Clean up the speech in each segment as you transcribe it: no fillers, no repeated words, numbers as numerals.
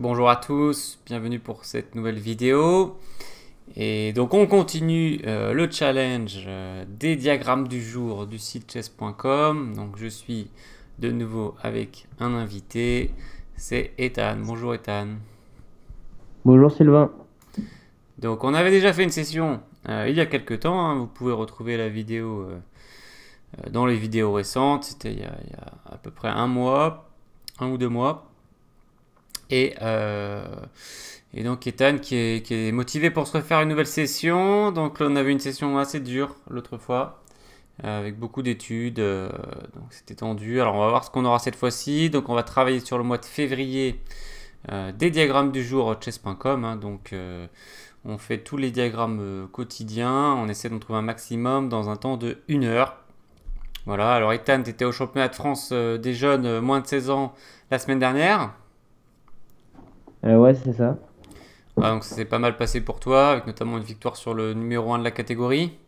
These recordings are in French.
Bonjour à tous, bienvenue pour cette nouvelle vidéo. Et donc on continue le challenge des diagrammes du jour du site chess.com. Donc je suis de nouveau avec un invité, c'est Ethan. Bonjour Ethan. Bonjour Sylvain. Donc on avait déjà fait une session il y a quelques temps, hein. Vous pouvez retrouver la vidéo dans les vidéos récentes. C'était il y a à peu près un mois, 1 ou 2 mois. Et, euh, et donc Ethan qui est motivé pour se refaire une nouvelle session. Donc là on avait une session assez dure l'autre fois, avec beaucoup d'études. Donc c'était tendu. Alors on va voir ce qu'on aura cette fois-ci. Donc on va travailler sur le mois de février des diagrammes du jour chess.com, hein. Donc on fait tous les diagrammes quotidiens. On essaie d'en trouver un maximum dans un temps de 1 heure. Voilà, alors Ethan, tu étais au championnat de France des jeunes moins de 16 ans la semaine dernière. Ouais, c'est ça. Voilà, donc ça s'est pas mal passé pour toi, avec notamment une victoire sur le numéro 1 de la catégorie.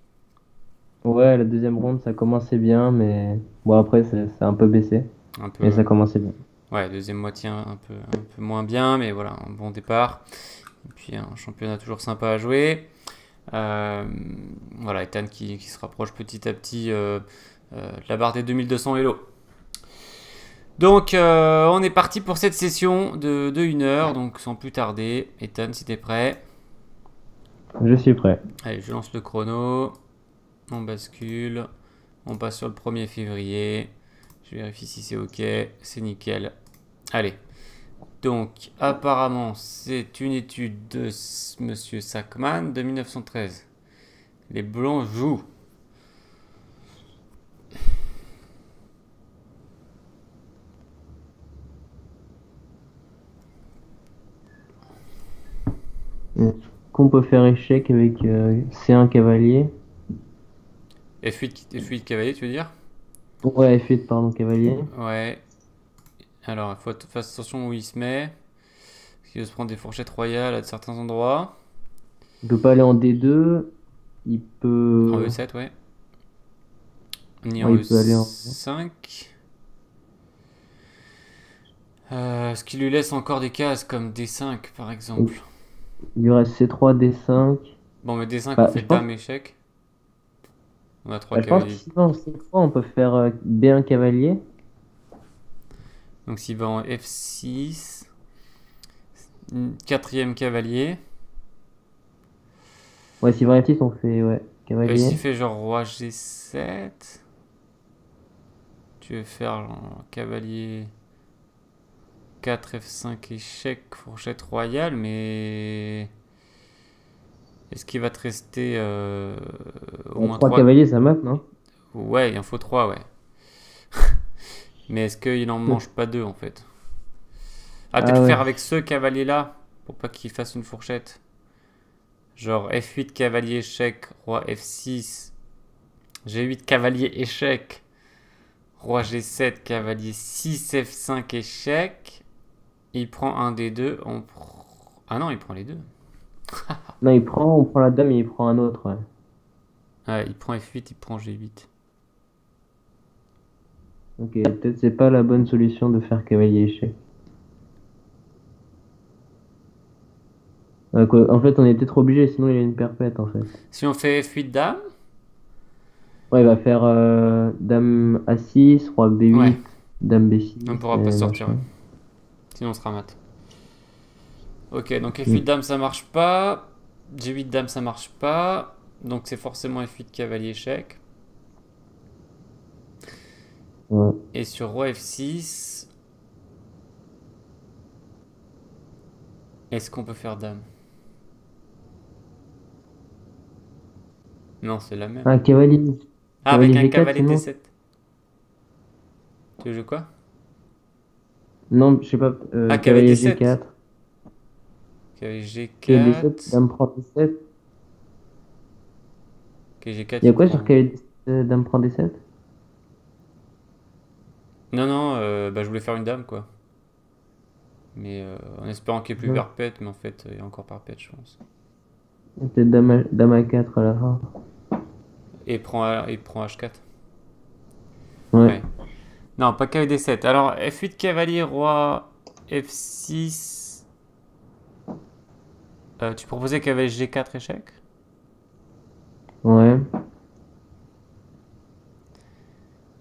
Ouais, la deuxième ronde, ça commençait bien, mais bon, après, ça a un peu baissé. Un Mais peu, ça commençait bien. ouais, deuxième moitié un peu moins bien, mais voilà, un bon départ. Et puis un championnat toujours sympa à jouer. Euh, voilà, Ethan qui se rapproche petit à petit de la barre des 2200 Elo. Donc on est parti pour cette session de 1 heure, donc sans plus tarder. Ethan, si t'es prêt. Je suis prêt. Allez, je lance le chrono. On bascule. On passe sur le 1er février. Je vérifie si c'est OK. C'est nickel. Allez. Donc, apparemment, c'est une étude de Monsieur Sackman de 1913. Les Blancs jouent. Est-ce qu'on peut faire échec avec C1 cavalier? F8 cavalier, tu veux dire? Ouais, F8, pardon, cavalier. Ouais. Alors, il faut faire attention où il se met. Parce qu'il va se prendre des fourchettes royales à certains endroits. Il peut pas aller en D2. Il En peut... E7, ouais. Ni en Ouais, il peut aller en... E5. Ce qui lui laisse encore des cases comme D5 par exemple. Il lui reste C3, D5. Bon, mais D5 on Bah, fait dame échec. On a trois je pense que cavaliers. sinon, en C3, on peut faire B1 cavalier. Donc s'il va en F6, quatrième cavalier. Ouais, si va F6, on fait ouais, cavalier. S'il fait genre roi G7, tu veux faire genre cavalier 4 F5 échec, fourchette royale, mais est-ce qu'il va te rester au moins 3 3? cavaliers, ça mate, non? Ouais, il en faut 3, ouais. Mais est-ce qu'il en mange pas 2 en fait? Ah, peut-être Ah faire ouais. avec ce cavalier-là, pour pas qu'il fasse une fourchette. Genre F8 cavalier échec, roi F6, G8 cavalier échec, roi G7 cavalier 6 F5 échec. Il prend un des deux. Ah non, il prend les deux. Non, on prend la dame et il prend un autre, ouais. Ah, il prend F8, il prend G8. Ok, peut-être c'est pas la bonne solution de faire cavalier échec. En fait, on était trop obligé, sinon il y a une perpète, en fait. Si on fait F8 dame, Ouais, il va faire dame A6, roi ouais, B8, dame on B6, pourra pas et sortir, ouais. machin. Sinon on sera mat. Ok, donc F8 Hmm. dame ça marche pas. G8 dame ça marche pas. Donc c'est forcément F8 cavalier échec. Ouais. Et sur roi F6, est-ce qu'on peut faire dame? Non, c'est la même. Ah, Ah, avec cavalier un G4, cavalier sinon? D7. Tu veux jouer quoi? Non, je sais pas, Ah, cavalier cavalier D7. G4. Cavalier Cavalier D7, G4. dame prend D7. Cavalier G4, Il y a il quoi prend. sur cavalier D7, dame prend D7? Non, non, bah, je voulais faire une dame, quoi. Mais en espérant qu'il n'y ait plus Non, perpète, mais en fait, il y a encore perpète, je pense. peut-être dame A4 à la fin. Et il prend H4. Ouais. Ouais. Non, pas cavalier D7. Alors, F8 cavalier, roi F6. Tu proposais cavalier G4 échec? Ouais.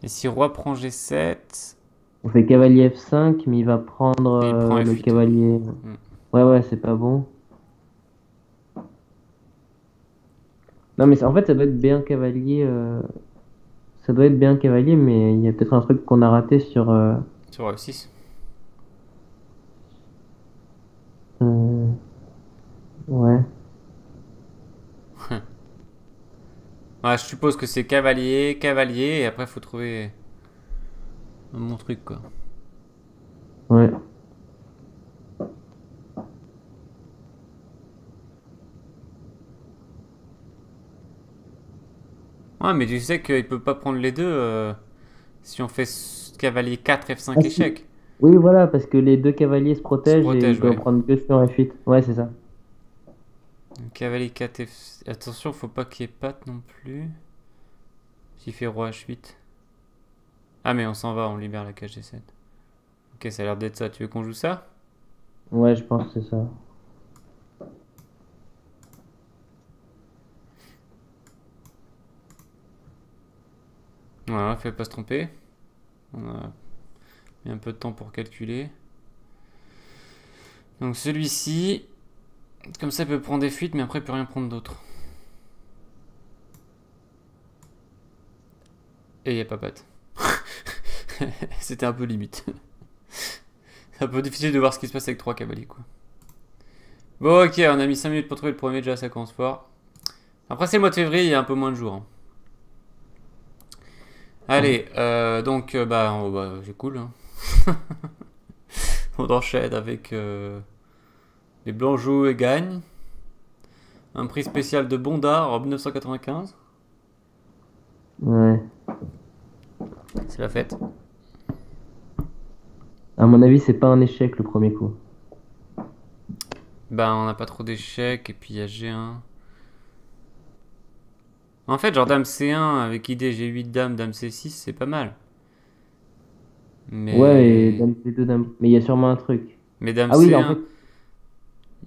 Et si roi prend G7, On fait cavalier F5, mais il va prendre et il prend le F8. cavalier. Hmm. Ouais, ouais, c'est pas bon. Non, mais en fait, ça doit être B1 cavalier. Ça doit être B1 cavalier, mais il y a peut-être un truc qu'on a raté sur. Sur F6. Euh, ouais. Ouais, je suppose que c'est cavalier, cavalier, et après faut trouver un bon truc quoi. Ouais. Ouais, mais tu sais qu'il peut pas prendre les deux si on fait cavalier 4 Ah, F5 si. échec. Oui, voilà, parce que les deux cavaliers se Il se protègent et il protège, doit ouais. prendre que sur F8. Ouais, c'est ça. Donc, cavalier 4 F... Attention, faut pas qu'il y ait patte non plus. S'il fait roi H8. Ah mais on s'en va, on libère la cage D7. Ok, ça a l'air d'être ça. Tu veux qu'on joue ça? Ouais, je pense que c'est ça. Voilà, fais pas se tromper. On a mis un peu de temps pour calculer. Donc celui-ci, comme ça il peut prendre des fuites, mais après il peut rien prendre d'autre. Et il n'y a pas patte. C'était un peu limite. C'est un peu difficile de voir ce qui se passe avec 3 cavaliers quoi. Bon ok, on a mis 5 minutes pour trouver le premier, déjà ça commence fort. Après c'est le mois de février, il y a un peu moins de jours, hein. Allez, donc bah c'est cool, hein. On enchaîne avec les blancs jouent et gagnent. Un prix spécial de Bondard en 1995. Ouais. C'est la fête. À mon avis, c'est pas un échec le premier coup. Ben on n'a pas trop d'échecs et puis il y a G1. En fait, genre dame C1 avec idée G8 dame, dame C6, c'est pas mal. Ouais, et Mais dame C2, dame. Mais il y a sûrement un truc. mais dame Ah oui, là, en C1, fait.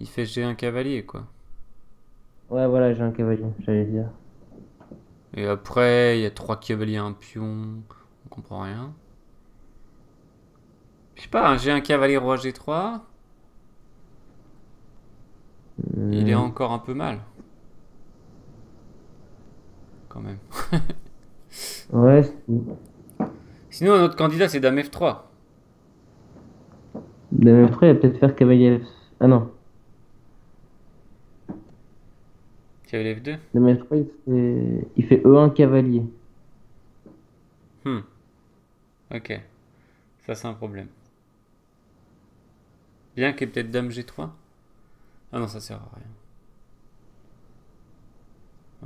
il fait G1 cavalier quoi. Ouais, voilà, j'ai un cavalier, j'allais dire. Et après, il y a 3 cavaliers, un pion. On comprend rien. Je sais pas, un G1 cavalier roi G3, il est Hmm. encore un peu mal quand même. Ouais, Sinon, un autre candidat, c'est dame F3. dame F3, il va peut-être faire cavalier F... Ah non. Cavalier F2. Dame F3, il fait E1 cavalier. Hmm, ok. Ça, c'est un problème. Bien qu'il y ait peut-être dame G3. Ah non, ça sert à rien.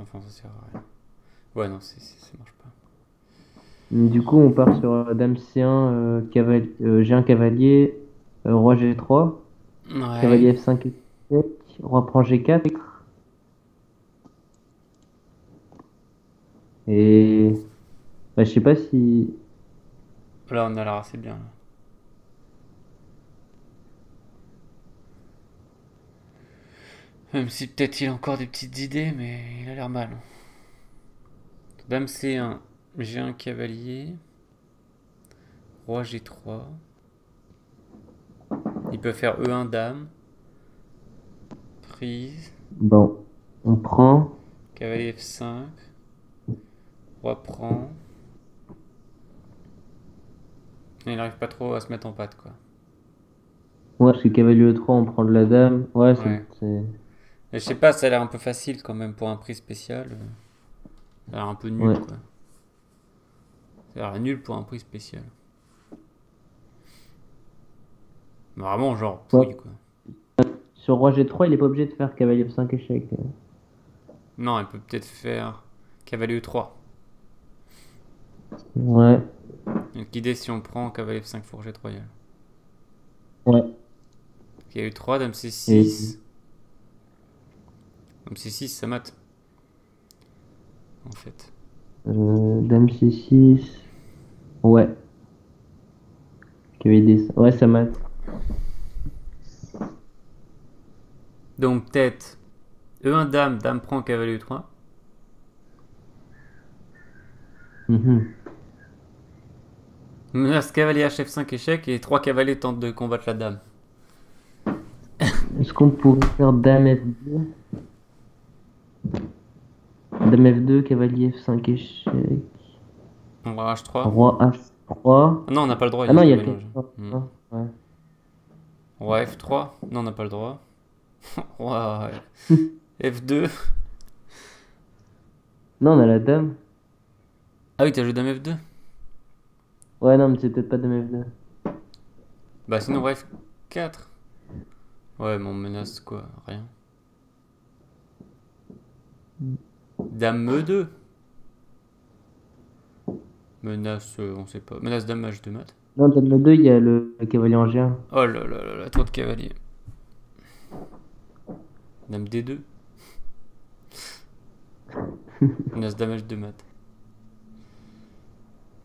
Enfin, ça sert à rien. Ouais, non, ça marche pas. Du coup, on part sur dame C1, G1 cavalier, roi G3, Ouais. cavalier F5 échec, roi prend G4. Et bah, je sais pas si. Là, on a l'air assez bien. Là. Même si peut-être il a encore des petites idées, mais il a l'air mal. Dame C1, G1 cavalier, roi G3. Il peut faire E1 dame, prise, Bon, on prend. cavalier F5, roi prend. Il n'arrive pas trop à se mettre en patte, quoi. Ouais, parce que cavalier E3, on prend de la dame. Ouais, Ouais. c'est. Et je sais pas, ça a l'air un peu facile quand même pour un prix spécial. Ça a l'air un peu nul, Ouais. quoi. Ça a l'air nul pour un prix spécial. Vraiment, genre, Ouais. pouille, quoi. Sur roi G3, il est pas obligé de faire cavalier F5 échec. Non, elle peut peut-être faire cavalier E3. Ouais. Donc l'idée, si on prend cavalier F5 fourchette royale. Ouais. Cavalier E3, dame Et C6. Dame C6, ça mate, en fait. dame C6. Ouais. Cavalier D5. Ouais, ça mate. Donc tête, E1 dame, dame prend, cavalier E3. Mhm. Menace cavalier HF5 échec et 3 cavaliers tentent de combattre la dame. Est-ce qu'on pourrait faire dame F2? Dame F2, cavalier F5 échec. On va H3. Roi H3. Ah non, on n'a pas le droit, il Ah y a un non, il y a cavalier en que. jeu. Hmm. Ouais. Roi F3. Non, on n'a pas le droit. Roi F2. Non, on a la dame. Ah oui, t'as joué dame F2. Ouais, non, mais c'est peut-être pas dame F2. Bah sinon, roi F4. Ouais, mais on menace quoi? Rien. Dame E2. Menace, on sait pas. Menace dame H2 mat. Non, dame F2, il y a le cavalier en G1. Oh là là là là, trop de cavaliers. Dame D2. Menace dame H2 mat.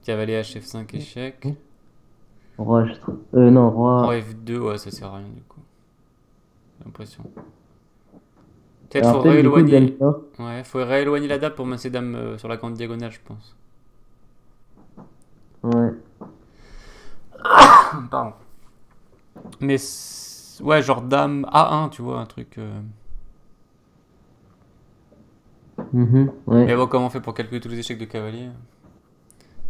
Cavalier HF5 échec. Roi H3. Non, Roi roi. F2, ouais, ça sert à rien du coup. J'ai l'impression. Peut-être Alors, faut peut-être du coup, dame rééloigner. F4. Ouais, faut rééloigner la dame pour masser dame sur la grande diagonale, je pense. Ouais. Pardon. Mais ouais, genre dame A1, tu vois, un truc. Ouais. Mais bon, comment on fait pour calculer tous les échecs de cavalier?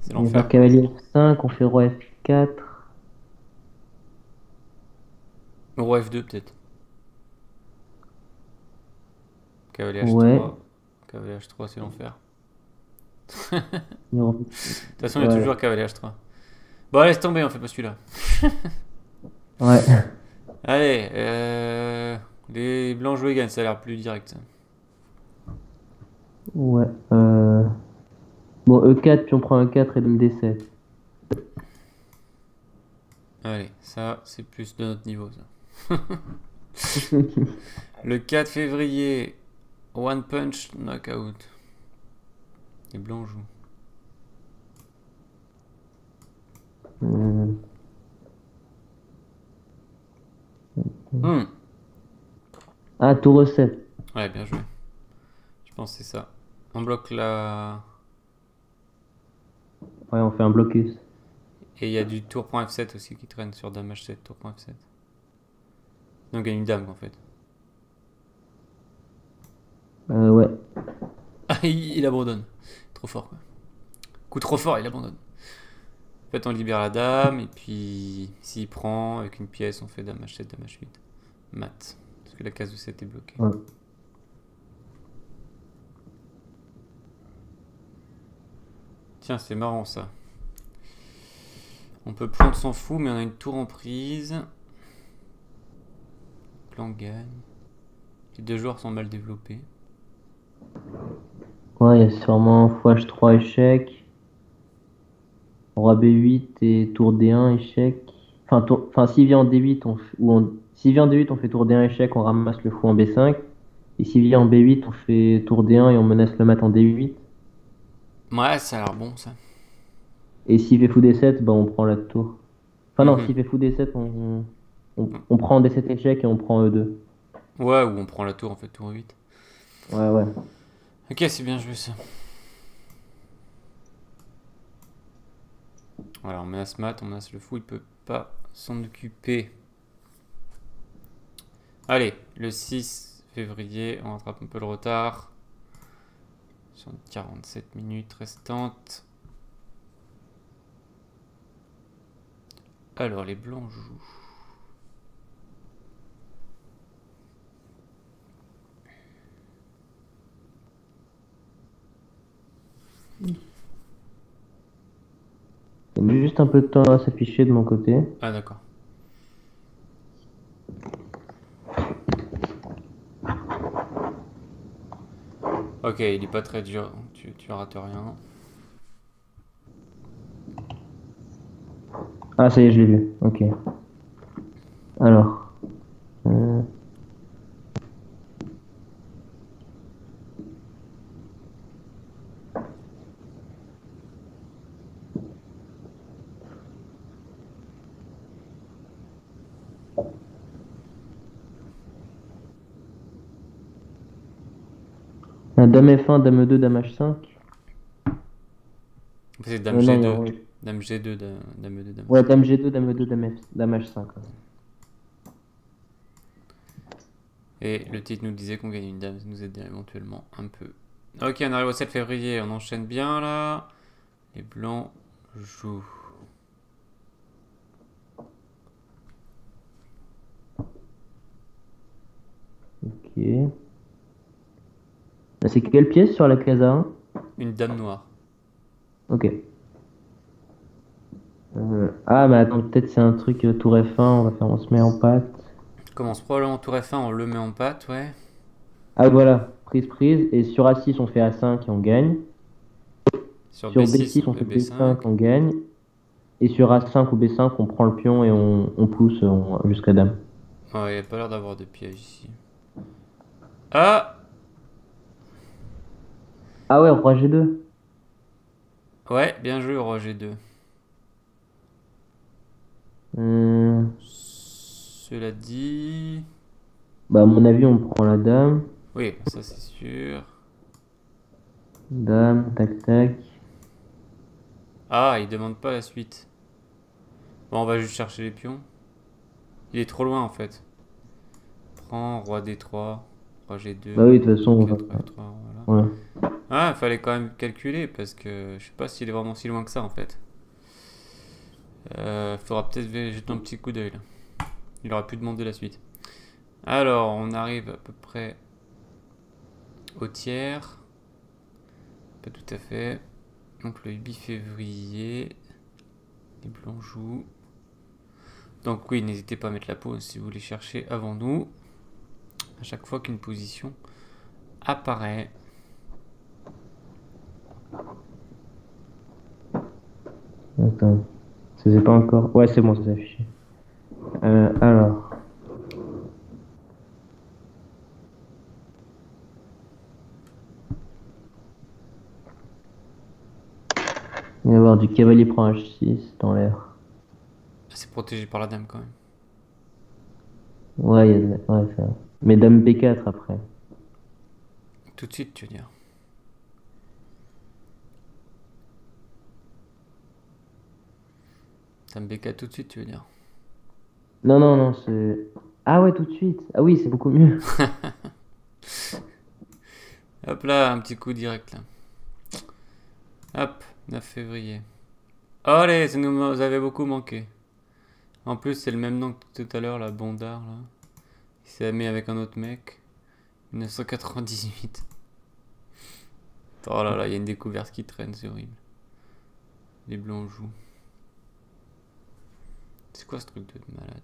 C'est On va l'enfer. faire cavalier F5, on fait roi F4. Roi F2 peut-être. Cavalier Ouais. H3. Cavalier H3, c'est l'enfer. Il y aura- De toute façon, il y a Ouais. toujours cavalier H3. Bon, laisse tomber, on fait pas celui-là. Ouais. Allez, les blancs joués gagnent, ça a l'air plus direct. Ça. Ouais. Bon, E4, puis on prend un 4 et dame D7. Allez, ça, c'est plus de notre niveau, ça. Le 4 février, One Punch Knockout. Les blancs jouent. Hmm. Hmm. Ah, tour E7. Ouais, bien joué. Je pense que c'est ça. On bloque la... Ouais, on fait un blocus. Et il y a du tour.f7 aussi qui traîne sur dame h7, tour.f7. Donc on gagne une dame en fait. Ouais. Ah, il abandonne. Trop fort quoi. Coup trop fort, il abandonne. En fait, on libère la dame, et puis s'il prend avec une pièce, on fait dame h7, dame h8. Mat. Parce que la case de 7 est bloquée. Ouais. Tiens, c'est marrant ça. On peut prendre, s'en fout, mais on a une tour en prise. Plan gagne. Les deux joueurs sont mal développés. Ouais, il y a sûrement fou H3 échec. Roi B8 et tour D1 échec. Enfin, s'il vient en D8, s'il vient en D8, on fait tour D1 échec, on ramasse le fou en B5. Et s'il vient en B8, on fait tour D1 et on menace le mat en D8. Ouais, ça a l'air bon ça. Et s'il fait fou D7, bah on prend la tour. Enfin non, Mhm. s'il fait fou D7, on prend D7 échec et on prend E2. Ouais, ou on prend la tour en fait, tour 8. Ouais, ouais. Ok, c'est bien joué ça. Voilà, on menace mat, on menace le fou, il peut pas s'en occuper. Allez, le 6 février, on rattrape un peu le retard. Sur 47 minutes restantes. Alors, les blancs jouent. Ça met juste un peu de temps à s'afficher de mon côté. Ah, d'accord. Ok, il est pas très dur, donc tu rates rien. Ah, ça y est, je l'ai vu. Ok. Alors. euh, Un dame F1, dame E2, dame H5. C'est dame Non, il y a G2. roi. Dame G2, dame E2, dame Ouais, H5. dame G2, dame E2, dame H5. Ouais. Et le titre nous disait qu'on gagne une dame, ça nous aide éventuellement un peu. Ok, on arrive au 7 février, on enchaîne bien là. Les blancs jouent. Ok. C'est quelle pièce sur la case A1? Une dame noire. Ok. Ah, mais attends, peut-être c'est un truc tour F1, on se met en patte. On commence probablement tour F1, on le met en patte, ouais. Ah, voilà, prise. Et sur A6, on fait A5 et on gagne. Sur Sur B6, B6, on on fait fait B5, B5. on gagne. Et sur A5 ou B5, on prend le pion et on pousse jusqu'à dame. Ouais, il n'y a pas l'air d'avoir de piège ici. Ah! Ah ouais, roi G2. Ouais, bien joué, roi G2. Hum, Cela dit... Bah, à mon avis, on prend la dame. Oui, ça c'est sûr. Dame, tac, tac. Ah, il demande pas la suite. Bon, on va juste chercher les pions. Il est trop loin en fait. Prends roi D3, roi G2, Bah oui, de toute façon, D4, F3, voilà. ouais. Ah, il fallait quand même calculer parce que je sais pas s'il est vraiment si loin que ça en fait. Faudra peut-être jeter un petit coup d'œil là. Il aurait pu demander la suite. Alors, on arrive à peu près au tiers. Pas tout à fait. Donc le 8 février, les blancs jouent. Donc oui, n'hésitez pas à mettre la pause si vous voulez chercher avant nous. À chaque fois qu'une position apparaît. Attends. Ça c'est pas encore. Ouais, c'est bon, ça s'est affiché. Alors. Il va y avoir du cavalier prend H6 dans l'air. C'est protégé par la dame quand même. Ouais, ouais, ça. Mais dame B4 après. Tout de suite, tu veux dire. Dame B4 tout de suite, tu veux dire. Non, c'est. Ah ouais, tout de suite. Ah oui, c'est beaucoup mieux. Hop là, un petit coup direct là. Hop, 9 février. Allez, ça nous avait beaucoup manqué. En plus, c'est le même nom que tout à l'heure, la Bondard là. Il s'est mis avec un autre mec. 1998. Oh là là, il y a une découverte qui traîne, c'est horrible. Les blancs jouent. C'est quoi ce truc de malade?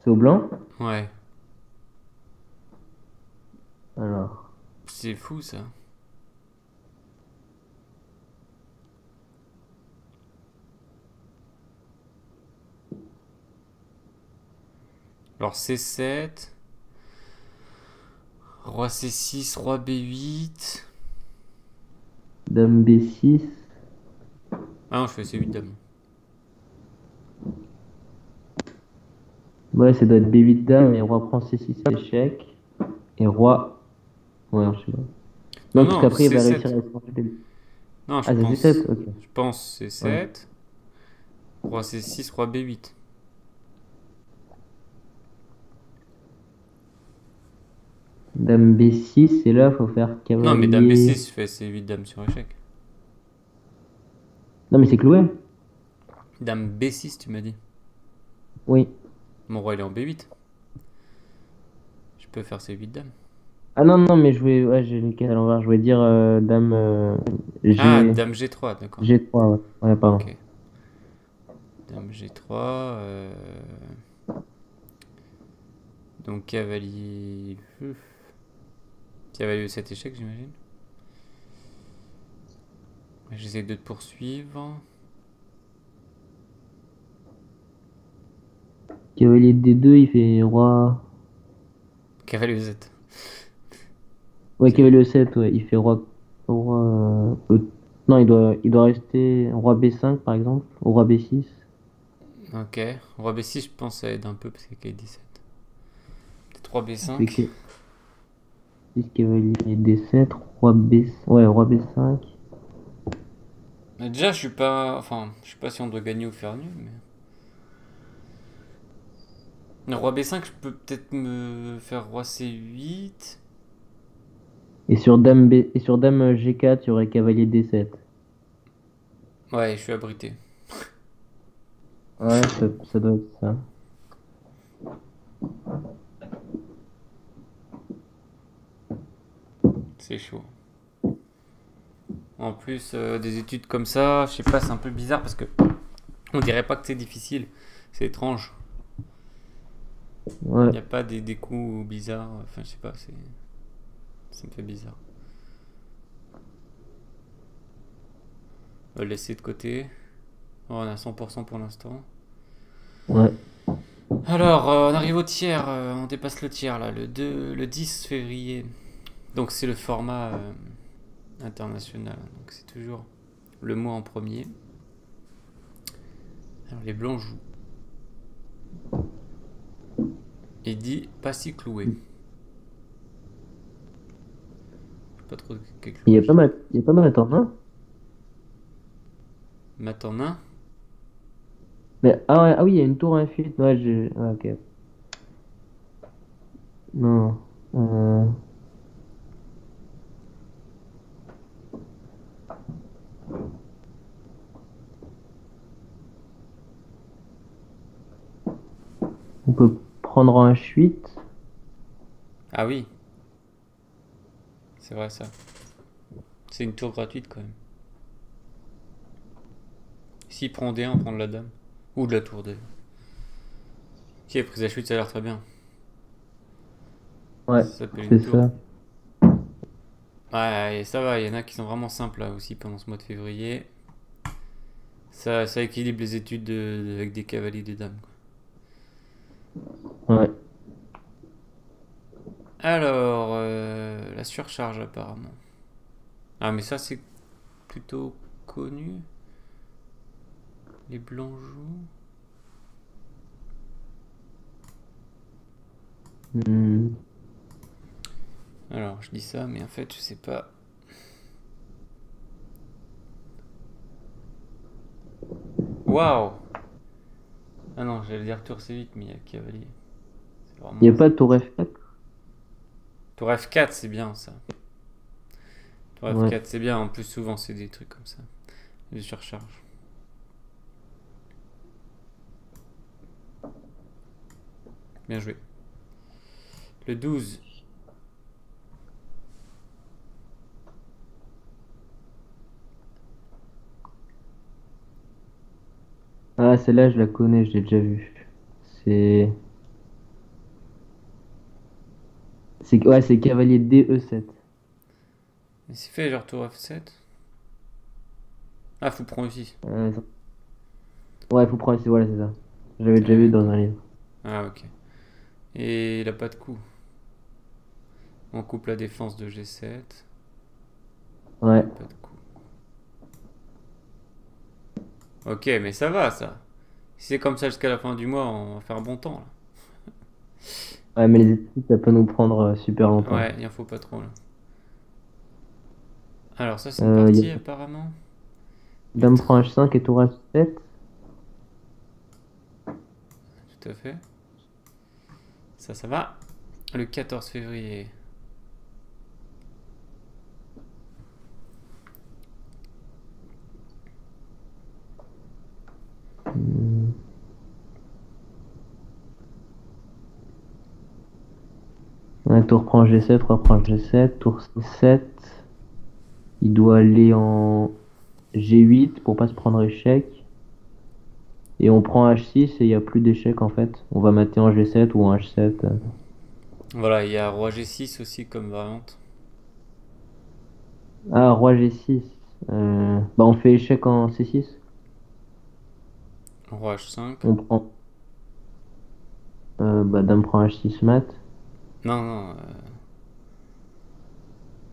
C'est au blanc? Ouais, Alors. c'est fou ça. Alors C7. Roi C6, roi B8. Dame B6. Ah non, je fais C8 dame. Ouais, ça doit être B8 dame et roi prend C6 échec. Et roi. Ouais, je sais pas. Non, Non, parce non, qu'après il va réussir C7. à se Non, Ah, c'est C7? Ok. je pense Ouais. C7. Roi C6, roi B8. Dame B6, et là, faut faire Non, mais dame cavalier. B6, je fais C8 dame sur échec. Non, mais c'est cloué. Dame B6, tu m'as dit. Oui. Mon roi il est en B8. Je peux faire C8 dame. Ah non, mais je voulais. Ouais, j'ai les cases à l'envers. Je voulais dire dame Ah, G. dame G3, d'accord. G3, ouais. Ouais, pardon. Ok. Dame G3. Donc cavalier. Cavalier E7 échec, j'imagine. J'essaie de te poursuivre. Cavalier D2, il fait roi. Cavalier E7. Ouais, C'est cavalier E7, ouais. Il fait Non, il doit rester roi B5, par exemple. Ou roi B6. ok. Roi B6, je pense que ça aide un peu parce qu'il y a 17. Peut-être Roi On fait B5. que 6 cavalier D7, roi B, ouais, roi B5. Mais déjà, je suis pas. Enfin, je sais pas si on doit gagner ou faire nul, mais. Le roi B5, je peux peut-être me faire roi C8. Et sur dame B, et sur dame G4, il y aurait cavalier D7. Ouais, je suis abrité. Ouais, ça doit être ça. C'est chaud. En plus, des études comme ça, je sais pas, c'est un peu bizarre parce que on dirait pas que c'est difficile. C'est étrange. Il Ouais. n'y a pas des coups bizarres. Enfin, je sais pas, ça me fait bizarre. On va le laisser de côté. Oh, on a 100% pour l'instant. Ouais. Alors, on arrive au tiers. On dépasse le tiers là, le 10 février. Donc, c'est le format international. Donc, c'est toujours le mois en premier. Alors, les blancs jouent. Il dit pas si cloué. Pas trop de quel Il y a clouage. pas mal, il y a pas mal attends, hein. Mat en main. Mais, ah, ouais, ah oui, il y a une tour infinite. Ouais, ouais, ok. Non. On peut prendre un H8. Ah oui, c'est vrai ça. C'est une tour gratuite quand même. S'il prend D1, on prend de la dame. Ou de la tour D. Qui a pris sa chute, ça a l'air très bien. Ouais, Ça s'appelle une c'est tour. ça. Ouais, et ça va, il y en a qui sont vraiment simples là aussi pendant ce mois de février. Ça équilibre les études avec des cavaliers et des dames, quoi. Ouais. Alors, la surcharge apparemment. Ah, mais ça c'est plutôt connu. Les blancs jouent. Hmm. Alors, je dis ça, mais en fait, je sais pas. Waouh! Ah non, j'allais dire tour C8, mais il y a le cavalier. C'est Il n'y a vraiment. pas de tour F4? Tour F4, c'est bien ça. Tour Ouais. F4, c'est bien. En plus, souvent, c'est des trucs comme ça. Des surcharges. Bien joué. Le 12. Ah, celle-là, je la connais, je l'ai déjà vue. C'est. Ouais, c'est cavalier DE7. Et c'est fait genre tour F7. Ah, faut prendre aussi. Ouais, faut prendre ici, voilà, c'est ça. J'avais déjà vu dans D'accord. un livre. Ah, ok. Et il a pas de coup. On coupe la défense de G7. Il Ouais. a pas de coup. Ok, mais ça va ça. Si c'est comme ça jusqu'à la fin du mois, on va faire un bon temps Ouais, mais les études, ça peut nous prendre super là. longtemps. Ouais, il en faut pas trop là. Alors, ça, c'est une Il y a partie apparemment. Le dame prend tr- H5 et tour H7. Tout à fait. Ça va. Le 14 février. Hmm. Ouais, tour prend G7, roi prend G7, tour C7. Il doit aller en G8 pour pas se prendre échec. Et on prend H6 et il n'y a plus d'échec en fait. On va mater en G7 ou en H7. Voilà, il y a roi G6 aussi comme variante. Ah, roi G6. Bah, on fait échec en C6. Roi H5. On prend. Bah, dame prend H6 mat. Non, non.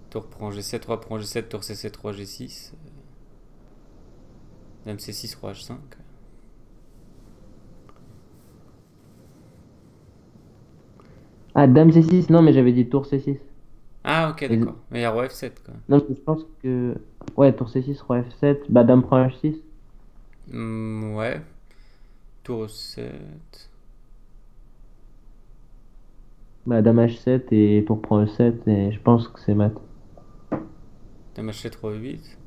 Tour prend G7, roi prend G7, tour C7, roi G6. Dame C6, roi H5. Ah, dame C6, non, mais j'avais dit tour C6. Ah, ok, Et- d'accord. Mais il y a roi F7, quoi. Non, mais je pense que. Ouais, tour C6, roi F7. Bah, dame prend H6. Ouais. Tour 7. Bah, dame H7 et tour prend E7. Et je pense que c'est mat. Dame H7, roi 8.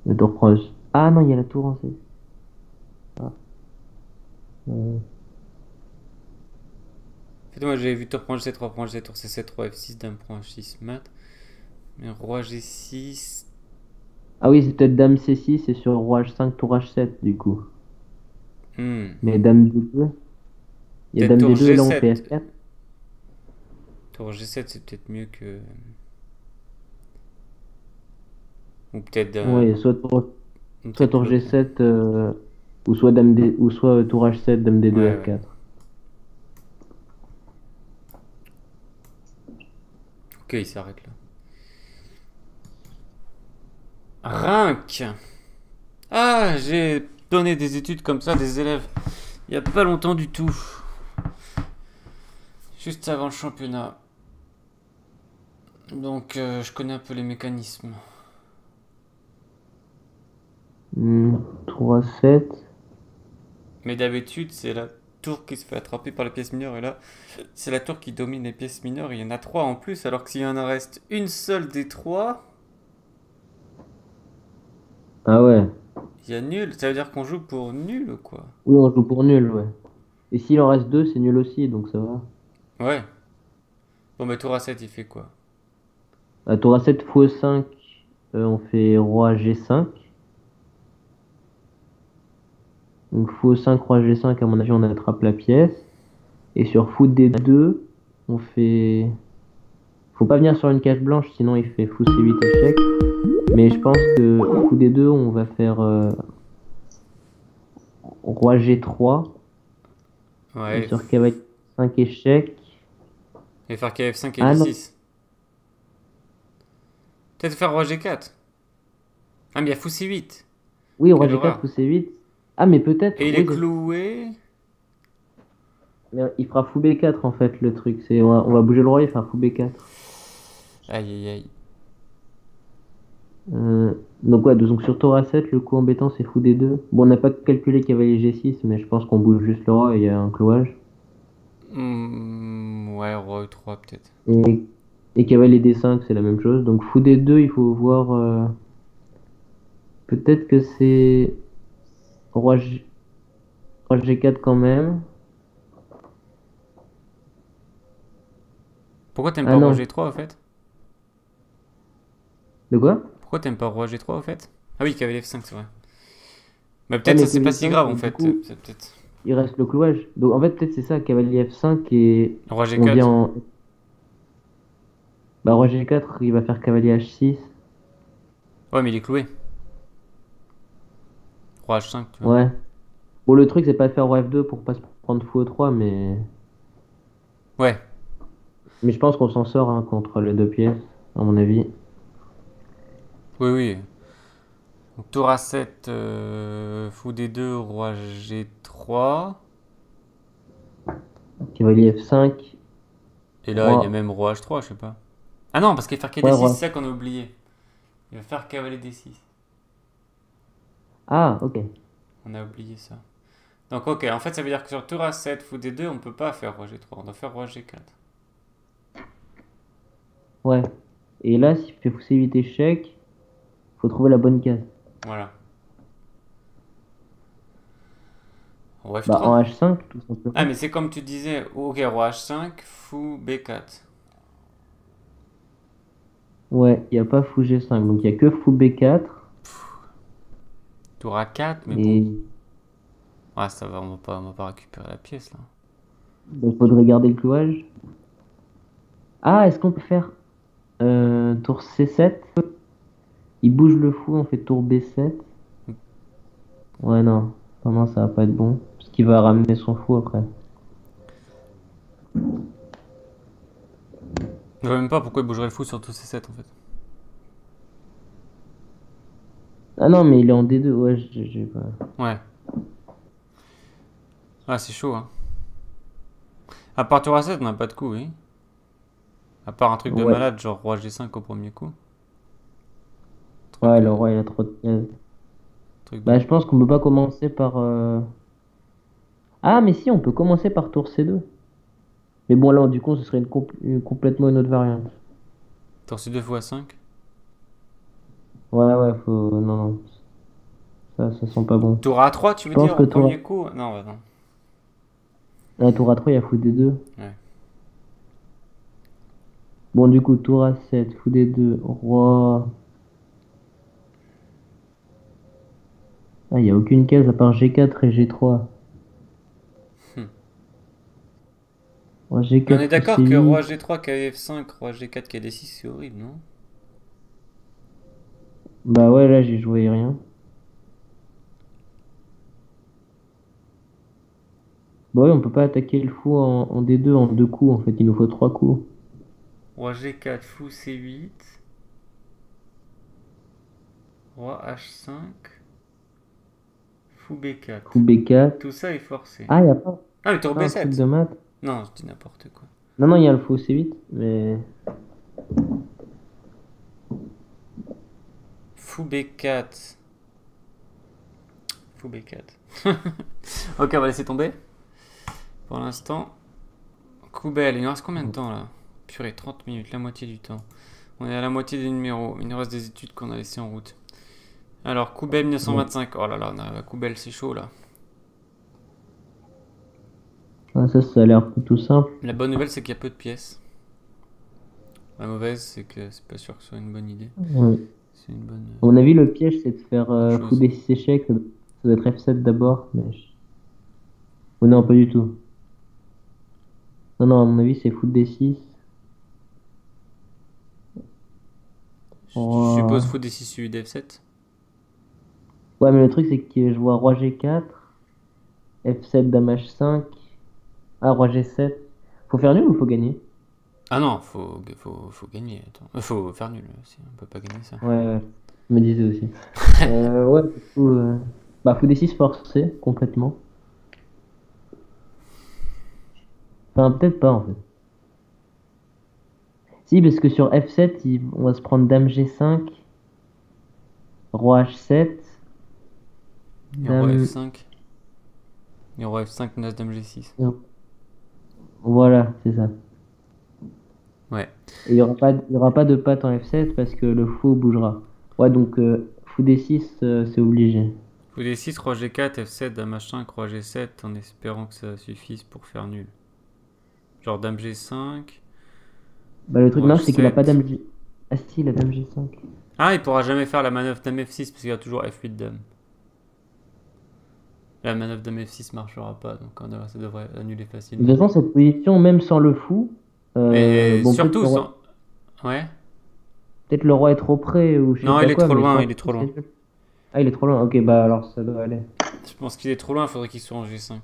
Le tour prend E7. Ah non, il y a la tour en C6. Ah, euh, En fait, moi j'avais vu tour prend G7, roi prend G7, tour C7, roi F6, dame prend H6, mat. Mais roi G6. Ah oui, c'est peut-être dame C6 et sur roi H5, tour H7 du coup. Hmm. Mais dame D2. Il y a Peut-être dame tour D2 et là on fait G7. F4. Tour G7, c'est peut-être mieux que. Ou peut-être Ouais, soit tour bloqué. G7 ou soit dame D, ou soit tour H7, dame D2, Ouais, ouais. F4. Ok, il s'arrête là. Rinck. Ah, j'ai donné des études comme ça à des élèves il y a pas longtemps du tout. Juste avant le championnat. Donc je connais un peu les mécanismes. Tour A7. Mais d'habitude, c'est la tour qui se fait attraper par les pièces mineures. Et là, c'est la tour qui domine les pièces mineures. Il y en a trois en plus. Alors que s'il y en reste une seule des trois, Ah ouais. il y a nul. Ça veut dire qu'on joue pour nul, quoi. Oui, on joue pour nul, ouais. Et s'il en reste deux, c'est nul aussi, donc ça va. Ouais. Bon, mais tour A7, il fait quoi? À tour A7, fou E5, on fait roi G5. Donc fou E5, roi G5, à mon avis, on attrape la pièce. Et sur fou D2, on fait. Faut pas venir sur une case blanche, sinon il fait fou C8 échec. Mais je pense que fou D2, on va faire roi G3. Et Ouais. sur cavalier 5 échec. Et faire KF5 et Ah non. G6. Peut-être faire roi G4. Ah, mais il y a fou C8. Oui, roi Quelle G4, horreur. fou C8. Ah, mais Et peut-être, il est oui, cloué. mais il fera fou B4 en fait, le truc. On va bouger le roi, il fera fou B4. Aïe, aïe, aïe. Donc ouais, donc sur tour A7, le coup embêtant c'est fou D2. Bon, on n'a pas calculé cavalier G6, mais je pense qu'on bouge juste le roi et il y a un clouage. Ouais, roi E3 peut-être. Et, et cavalier D5, c'est la même chose. Donc fou D2, il faut voir. Peut-être que c'est roi G4 quand même. Pourquoi t'aimes Ah pas roi non. G3 en fait? De quoi? Pourquoi t'aimes pas roi G3 en fait? Ah oui, cavalier F5, c'est vrai. Bah Ouais, peut-être ça mais c'est que pas si G5, grave en mais du fait. coup, C'est peut-être. il reste le clouage. Donc en fait, peut-être c'est ça, cavalier F5 et Roi on vient G4. en. Bah, roi G4, il va faire cavalier H6. Ouais, mais il est cloué. Roi H5, tu vois. Ouais. Bon, le truc, c'est pas de faire roi F2 pour pas se prendre fou E3, Ouais. mais je pense qu'on s'en sort hein, contre les deux pièces, à mon avis. Oui, oui. Donc tour A7, fou D2, roi G3. Cavalier F5, Et là, il y a roi. même roi H3, je sais pas. Ah non, parce qu'il va faire Ouais, KD6, c'est roi. ça qu'on a oublié. Il va faire cavalier D6. Ah, ok. On a oublié ça. Donc ok, en fait ça veut dire que sur tour A7, fou D2, on peut pas faire roi G3, on doit faire roi G4. Ouais. Et là, s'il fait fou C8 échec, faut trouver la bonne case. Voilà. Roi Bah, F3. en H5, tout Ah simplement. mais c'est comme tu disais, ok, roi H5, fou B4. Ouais, il n'y a pas fou G5, donc il n'y a que fou B4. Tour A4, mais bon. Et Ah ça va, on va pas récupérer la pièce là. il faudrait garder le clouage. Ah, est-ce qu'on peut faire tour C7? Il bouge le fou, on fait tour B7. Ouais, non. Non, non, ça va pas être bon. Parce qu'il va ramener son fou après. Je vois même pas pourquoi il bougerait le fou sur tous ces 7 en fait. Ah non, mais il est en D2. Ouais, j'ai pas. Ouais. Ah c'est chaud hein. À part tour A7, on n'a pas de coup, oui. À part un truc de Ouais, malade, genre roi G5 au premier coup. ouais, Truc, le roi il a trop de cases. truc de Bah, je ouf. pense qu'on peut pas commencer par. Ah, mais si, on peut commencer par tour C2. Mais bon, là, du coup, ce serait complètement une autre variante. Tour C2 fois 5. Ouais, ouais, faut. Non, non, ça sent pas bon. Tour A3, tu Je veux pense dire, que au premier coup? Non, bah non. tour A3, il y a fou D2. Ouais. Bon, du coup, tour A7, fou D2, roi. Ah, il n'y a aucune case à part G4 et G3. Hmm. Roi Mais on est G4 ou d'accord que roi C8. G3, KF5, roi G4, KD6, c'est horrible, non? Bah ouais, là, j'ai joué rien. Bah ouais, on peut pas attaquer le fou en D2 en deux coups, en fait, il nous faut trois coups. Roi G4, fou C8, roi H5, fou Fou B4. B4. Tout ça est forcé. Ah, il n'y a pas, Ah, mais tour pas un truc B7. de maths. Non, je dis n'importe quoi. Non, non, il y a le fou C8, mais. Fou B4. Fou B4. Ok, on va laisser tomber. Pour l'instant. Coubelle, il nous reste combien de temps là? Purée, 30 minutes, la moitié du temps. On est à la moitié des numéros. Il nous reste des études qu'on a laissées en route. Alors, Coubelle Ouais. 1925. Oh là là, on arrive à Coubelle, c'est chaud là. Ah, ça a l'air tout simple. La bonne nouvelle, c'est qu'il y a peu de pièces. La mauvaise, c'est que c'est pas sûr que ce soit une bonne idée. Ouais. C'est une bonne À mon avis, le piège, c'est de faire fou chose. D6 échec. Ça doit être F7 d'abord. Oh non, pas du tout. Non, non, à mon avis, c'est fou D6. Tu supposes Roi. fou D6 suivi d'F7? Ouais, mais le truc, c'est que je vois roi G4, F7, dame H5. Ah, roi G7. Faut faire nul ou faut gagner? Ah non, faut gagner. Attends. Faut faire nul. On peut pas gagner ça. Ouais, ouais, je me disais aussi. Ouais, du coup, bah, fou D6 forcé, complètement. Enfin, peut-être pas, en fait. Si, parce que sur F7, on va se prendre dame G5, roi H7, Et roi dame. F5. Et roi F5, As, Dame G6. Voilà, c'est ça. Ouais. Et il y aura pas de patte en F7 parce que le fou bougera. Ouais, donc fou D6, c'est obligé. Fou D6, roi G4, F7, Dame H5, roi G7, en espérant que ça suffise pour faire nul. Genre Dame G5, Bah, le truc, roi non, c'est qu'il a pas H7. dame G. Ah si, il a dame G5. Ah, il pourra jamais faire la manœuvre Dame F6 parce qu'il y a toujours F8 Dame. La manœuvre Dame F6 marchera pas, donc ça devrait annuler De toute facilement. façon, cette position, même sans le fou, Mais bon, surtout sans. Ouais. peut-être le roi est trop près ou je sais Non, pas il est quoi, trop mais loin, sans il le est fou, trop c'est loin. nul. Ah, il est trop loin. Ok, bah alors ça doit aller. Je pense qu'il est trop loin, il faudrait qu'il soit en G5.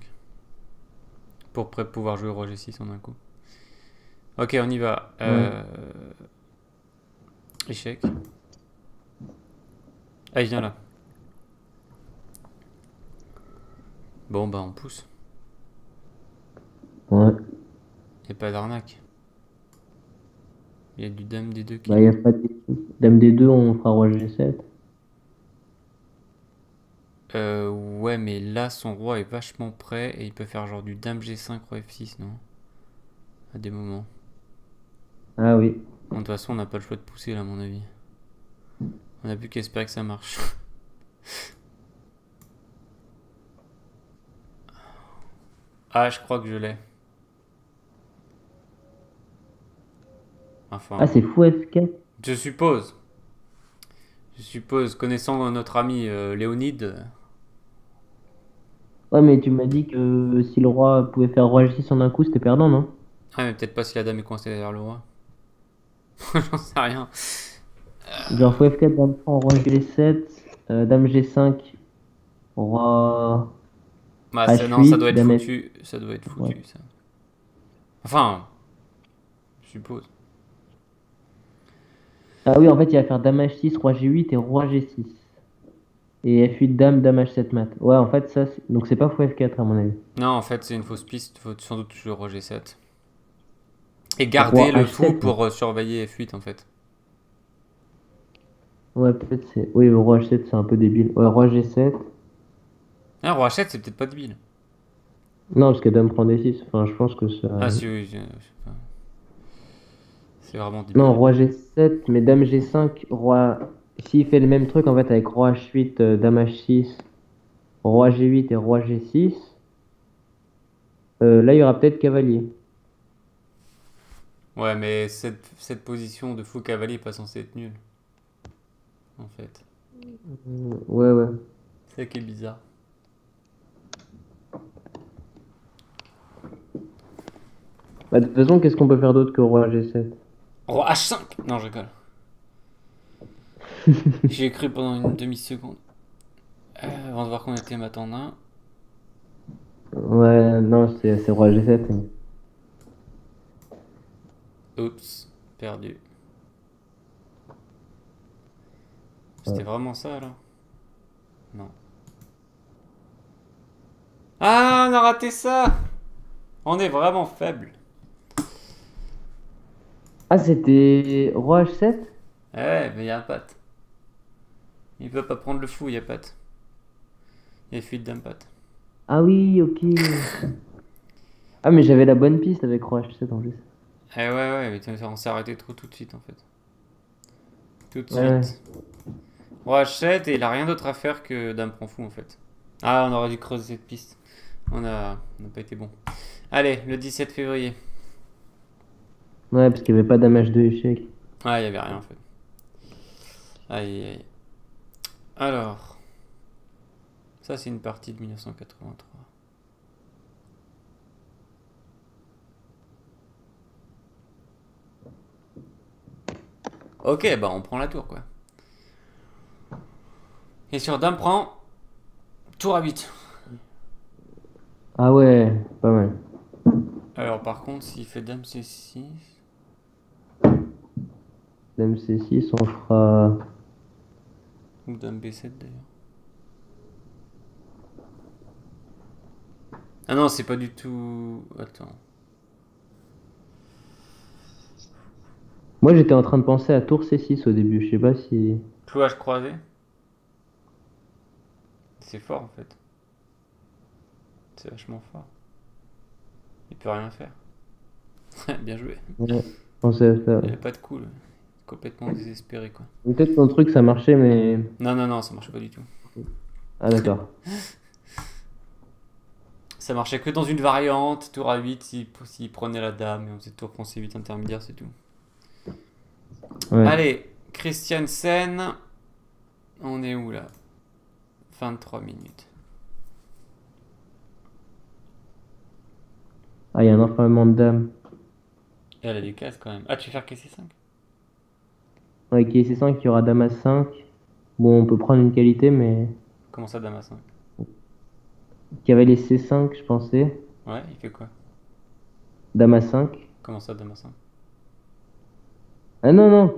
Pour pouvoir jouer roi G6 en un coup. Ok, on y va. Ouais. Échec. Ah, il vient là. Bon, bah on pousse. Ouais. Y a pas d'arnaque. Il y a du Dame D2 qui Bah, il y a joue. pas de. Dame D2, on fera roi G7. Ouais, mais là, son roi est vachement près et il peut faire genre du Dame G5, roi F6, non? À des moments. Ah oui. Bon, de toute façon, on n'a pas le choix de pousser, là, à mon avis. On a plus qu'à espérer que ça marche. Ah, je crois que je l'ai. Ah, Enfin, c'est fou F4. je suppose. Je suppose, connaissant notre ami Léonide. Ouais, mais tu m'as dit que si le roi pouvait faire roi G6 en un coup, c'était perdant, non? Ah, mais peut-être pas si la dame est coincée derrière le roi. J'en sais rien. Genre fou F4, dame prend roi G7, dame G5, roi Bah, non, ça doit H8, être dame F. foutu. Ça doit être Ouais. foutu, ça. Enfin, je suppose. Ah oui, en fait, il va faire dame H6, roi G8 et roi G6. Et F8 dame, dame H7 mat. Ouais, en fait, ça, donc c'est pas fou F4 à mon avis. Non, en fait, c'est une fausse piste. Faut sans doute jouer roi G7. Et Roi garder le fou H7. pour surveiller F8 en fait. Ouais, peut-être c'est. Oui, le roi H7, c'est un peu débile. Ouais, roi G7. Ah, roi H7, c'est peut-être pas débile. Non, parce que dame prend D6. Enfin, je pense que ça. Ah, si, oui, je sais pas. C'est vraiment Non, débile. roi G7, mais dame G5, roi. S'il fait le même truc en fait avec roi H8, dame H6, roi G8 et roi G6, là il y aura peut-être cavalier. Ouais, mais cette position de fou cavalier est pas censée être nulle, en fait. Ouais, ouais. C'est ça qui est bizarre. Bah, de toute façon, qu'est-ce qu'on peut faire d'autre que roi G7? Roi H5! Non, je rigole. J'ai cru pendant une demi-seconde. Avant de voir qu'on était mat en 1. Ouais, non, c'est roi G7. Oups, perdu. C'était Ouais. vraiment ça alors? Non. Ah, on a raté ça! On est vraiment faible. Ah, c'était roi H7? Ouais, mais il y a un patte. Il peut pas prendre le fou, il y a patte. Il y a fuite d'un patte. Ah oui, ok. Ah, mais j'avais la bonne piste avec roi H7 en plus. Eh ouais, mais on s'est arrêté trop tout de suite en fait. Tout de Ouais, ouais. suite. Roi H7 et il a rien d'autre à faire que dame prend fou en fait. Ah, on aurait dû creuser cette piste. On n'a pas été bon. Allez, le 17 février. Ouais, parce qu'il n'y avait pas dame H2 échec. Ah, il y avait rien en fait. Aïe, aïe. Alors, ça c'est une partie de 1983. Ok, bah on prend la tour quoi. Et sur dame prend tour à 8. Ah ouais, pas mal. Alors par contre, s'il fait dame C6, Dame C6, on fera. ou dame B7 d'ailleurs. Ah non, c'est pas du tout... Attends. Moi, j'étais en train de penser à tour C6 au début. Je sais pas si. Clouage croisé. C'est fort en fait. C'est vachement fort. Il peut rien faire. Bien joué. Ouais, je pensais à ça. Il n'y Ouais. a pas de coup là. Complètement désespéré quoi. Peut-être ton truc, ça marchait, mais. Non, ça marche pas du tout. Ah, d'accord. Ça marchait que dans une variante, tour à 8 s'il prenait la dame, et on faisait tour prend C8 intermédiaire, c'est tout. Ouais. Allez, Christiansen, on est où là? 23 minutes. Ah, il y a un enfermement de dames. Et elle a des cases quand même. Ah, tu veux faire KC5? Avec C5, il y aura dame A5. Bon, on peut prendre une qualité, mais. Comment ça, dame à 5? Cavalier C5, je pensais. Ouais, il fait quoi? Dame A5. Comment ça, dame à 5? Ah non, non.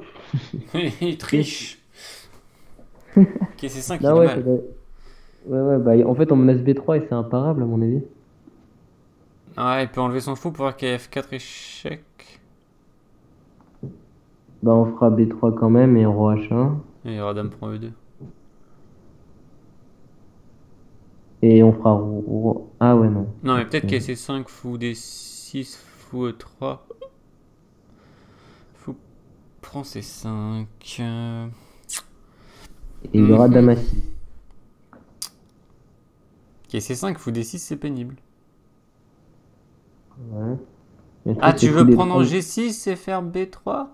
Il triche! KC5, il Non, est ouais, mal. ouais, ouais, bah en fait, on menace B3 et c'est imparable, à mon avis. Ah, il peut enlever son fou pour voir qu'il y a F4 échec. Bah, on fera B3 quand même et roi H1. Et il y aura dame prend E2. Et on fera Ah ouais, non. Non, mais Ok. peut-être KC5, fou D6, fou E3. Fou prend C5. Et il y aura dame A6. KC5, fou D6, c'est pénible. Ouais. Et le Ah, truc, c'est tu fou veux prendre en D3. G6 et faire B3?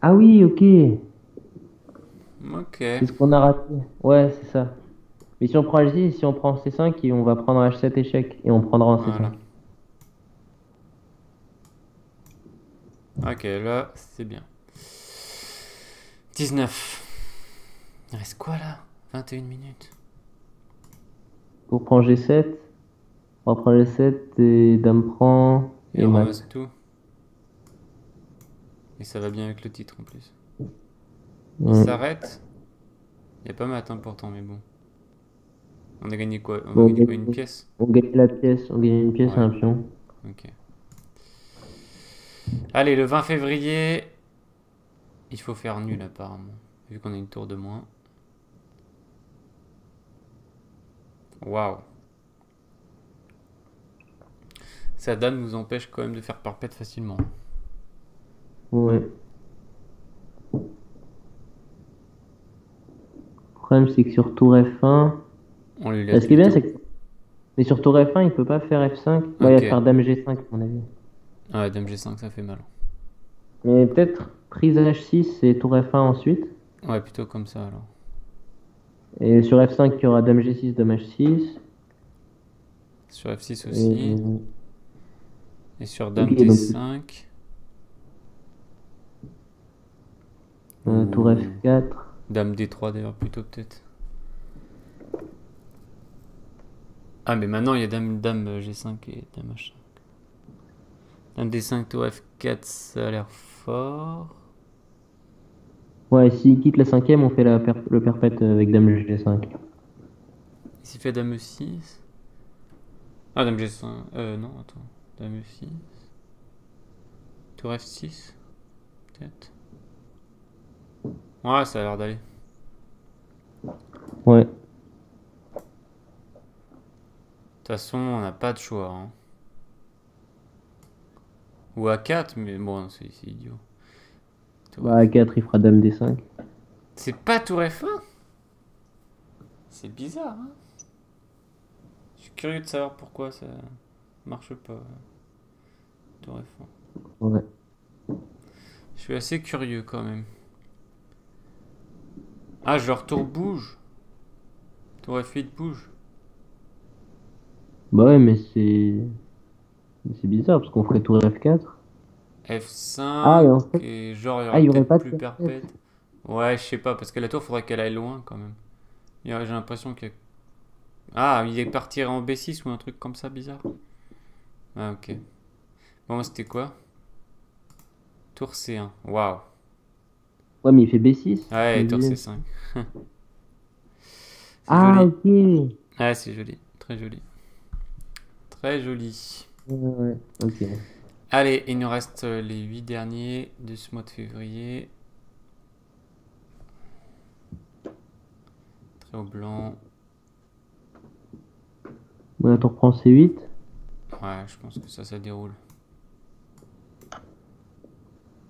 Ah oui, ok. Ok. C'est ce qu'on a raté. Ouais, c'est ça. Mais si on prend H6, si on prend C5, on va prendre H7 échec. Et on prendra en Voilà. C5. Ok, là, c'est bien. 19. Il reste quoi là? 21 minutes. Pour prendre G7, on va prendre G7 et dame prend Et et on mat. ramasse tout. Et ça va bien avec le titre en plus. Il Ouais. s'arrête. Il n'y a pas mat hein, pourtant, mais bon. On a gagné quoi? On a Bon, gagné quoi? Une pièce? on gagne la pièce, on gagne une pièce et Ouais, un pion. ok. Allez, le 20 février, il faut faire nul apparemment. Vu qu'on a une tour de moins. Waouh. Sa dame nous empêche quand même de faire parpette facilement. Ouais. Le problème, c'est que sur tour F1, On lui laisse ce qui est du bien, temps. c'est que mais sur tour F1, il peut pas faire F5. Bah, il Ok. va faire dame G5, à mon avis. Ouais, dame G5, ça fait mal. Mais peut-être prise H6 et tour F1 ensuite. Ouais, plutôt comme ça alors. Et sur F5, il y aura dame G6, dame H6. Sur F6 aussi. Et... Et sur dame Ok, donc D5. tour Ou F4. dame D3 d'ailleurs, plutôt peut-être. Ah, mais maintenant il y a dame G5 et dame H5. Dame D5, tour F4, ça a l'air fort. Ouais, s'il quitte la cinquième, on fait le perpète avec dame G5. S'il fait dame E6. Ah, dame G5. Non, attends. Dame E6. Tour F6. Peut-être. Ouais, ça a l'air d'aller. Ouais. De toute façon, on n'a pas de choix. Hein. Ou A4, mais bon, c'est idiot. Tour Bah, à F... 4, il fera dame D5. C'est pas tour F1? C'est bizarre, hein. Je suis curieux de savoir pourquoi ça marche pas. Tour F1. Ouais. Je suis assez curieux quand même. Ah, genre tour bouge. Tour F8 bouge. Bah ouais, mais c'est bizarre parce qu'on ferait tour F4. Ah, et F5. en fait, Et genre, il y ah, aura il y aurait peut-être pas de plus perpète. perpète. Ouais, je sais pas, parce que la tour, faudrait qu'elle aille loin quand même. J'ai l'impression que. Ah, il partirait en B6 ou un truc comme ça bizarre. Ah, ok. Bon, c'était quoi? Tour C1. Waouh. Ouais, mais il fait B6, tu Ouais, me tour disais. C5. C'est Ah, joli. ok. Ouais, Ouais, c'est joli. Très joli. Très joli. ouais, ok. Allez, il nous reste les 8 derniers de ce mois de février. Très au blanc. Ouais, la tour prend C8. Ouais, je pense que ça déroule.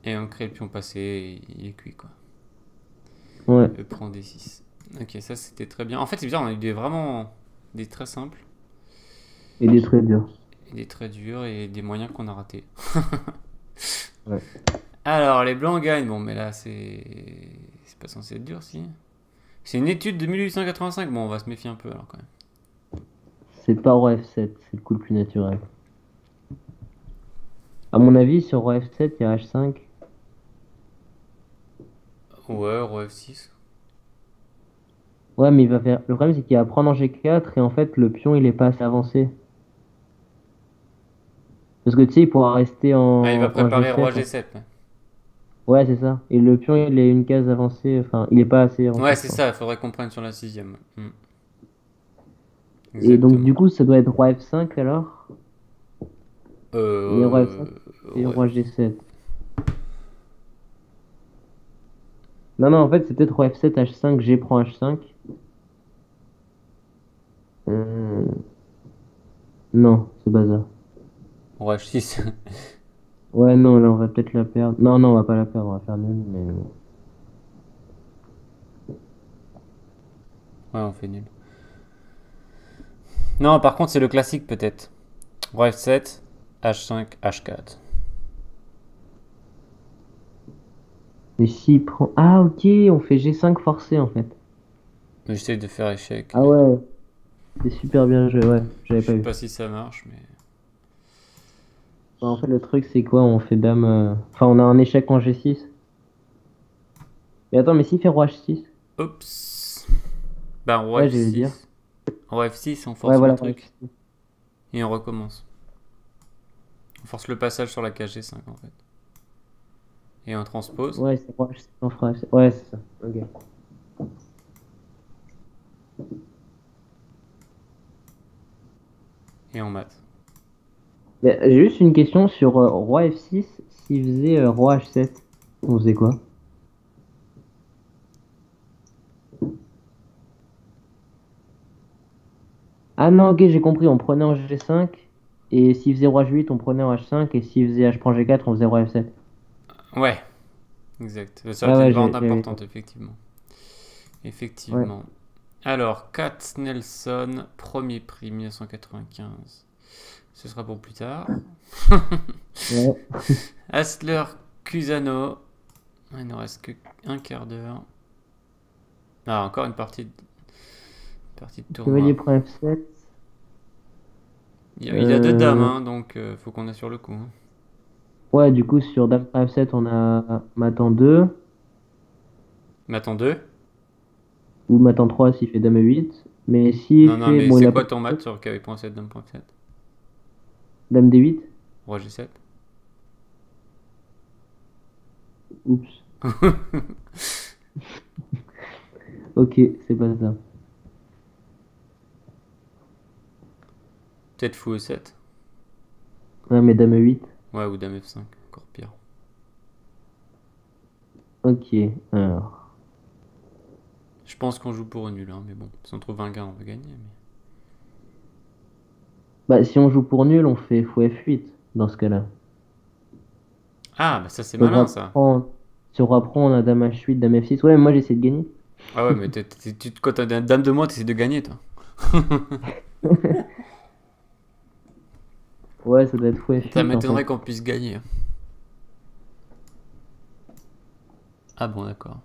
Et on crée le pion passé et il est cuit, quoi. Ouais, Je prends des 6. Ok, ça c'était très bien. En fait, c'est bizarre, on a eu des très simples, et des traits durs. et des très durs et des moyens qu'on a ratés. Ouais. Alors, les blancs gagnent. Bon, mais là, c'est pas censé être dur, si. C'est une étude de 1885. Bon, on va se méfier un peu alors quand même. C'est pas roi F7, c'est le coup le plus naturel. À mon avis, sur roi F7, il y a H5. Ouais, roi F6. Ouais, mais il va faire. Le problème, c'est qu'il va prendre en G4 et en fait, le pion, il est pas assez avancé. Parce que tu sais, il pourra rester Ah, il va en préparer roi G7. G7. Ouais, Ouais, c'est ça. Et le pion, il est une case avancée. Enfin, il est pas assez avancé, ouais, je c'est pense. ça, il faudrait qu'on prenne sur la sixième. Et donc, Exactement. du coup, ça doit être roi F5 alors. Et roi Euh, F5 et ouais. roi G7. Non, non, en fait, c'est peut-être roi F7, H5, G prend H5. Euh, Non, c'est bazar. Roi H6. Ouais, non, là, on va peut-être la perdre. Non, non, on va pas la perdre, on va faire nul, mais... Ouais, on fait nul. Non, par contre, c'est le classique peut-être. Roi F7, H5, H4. Mais s'il prend... Ah, ok, on fait G5 forcé, en fait. J'essaie de faire échec. Ah ouais, c'est super bien joué, ouais, j'avais Je pas sais vu. pas si ça marche, mais. Bah, en fait, le truc, c'est quoi? On fait dame... Enfin, on a un échec en G6. Mais attends, mais s'il fait roi H6? Oups. Ben, roi Ouais, j'allais dire. F6. Roi F6, on Ouais, force le voilà, roi truc. H6. Et on recommence. On force le passage sur la cage G5 en fait. Et on transpose. Ouais, c'est roi H7, on fera H7. Ouais, c'est ça. Ok. Et on mate. Mais j'ai juste une question sur roi F6. S'il faisait roi H7, on faisait quoi? Ah non, ok, j'ai compris. On prenait en G5. Et s'il faisait roi H8, on prenait en H5. Et s'il faisait H prend G4, on faisait roi F7. Ouais, exact. Ça aurait Ouais, été une ouais, variante j'ai. importante, effectivement. Ouais. Effectivement. Alors, Kat Nelson, premier prix 1995. Ce sera pour plus tard. Ouais. Asler Cusano. Il ne reste que un quart d'heure. Ah, encore une partie de Cavalier tournoi. prend F7. Il a deux dames, Euh, hein, donc faut qu'on assure le coup, hein. Ouais, du coup, sur dame prend F7, on a mat en 2. Mais attends, deux. Ou mat en 3 s'il fait dame E8. Mais s'il Non, non, fait. mais Bon, il c'est a pas quoi ton mat sur KV.7, dame.7? dame D8. Roi G7. Oups. Ok, c'est pas ça. Peut-être fou E7. Ouais, mais dame E8. Ouais, ou dame F5, encore pire. Ok, alors. Je pense qu'on joue pour nul, hein, mais bon, si on trouve un gain, on va gagner. Bah, si on joue pour nul, on fait fou F8 dans ce cas-là. Ah, bah ça c'est Si on malin ça. reprend, si on reprend, on a dame H8, dame F6. Ouais, mais moi j'essaie de gagner. Ah ouais, mais quand t'as une dame de moi, t'essaies de gagner, toi. Ouais, ça doit être fou Ça F8 en fait. m'étonnerait qu'on puisse gagner, hein. Ah bon, d'accord.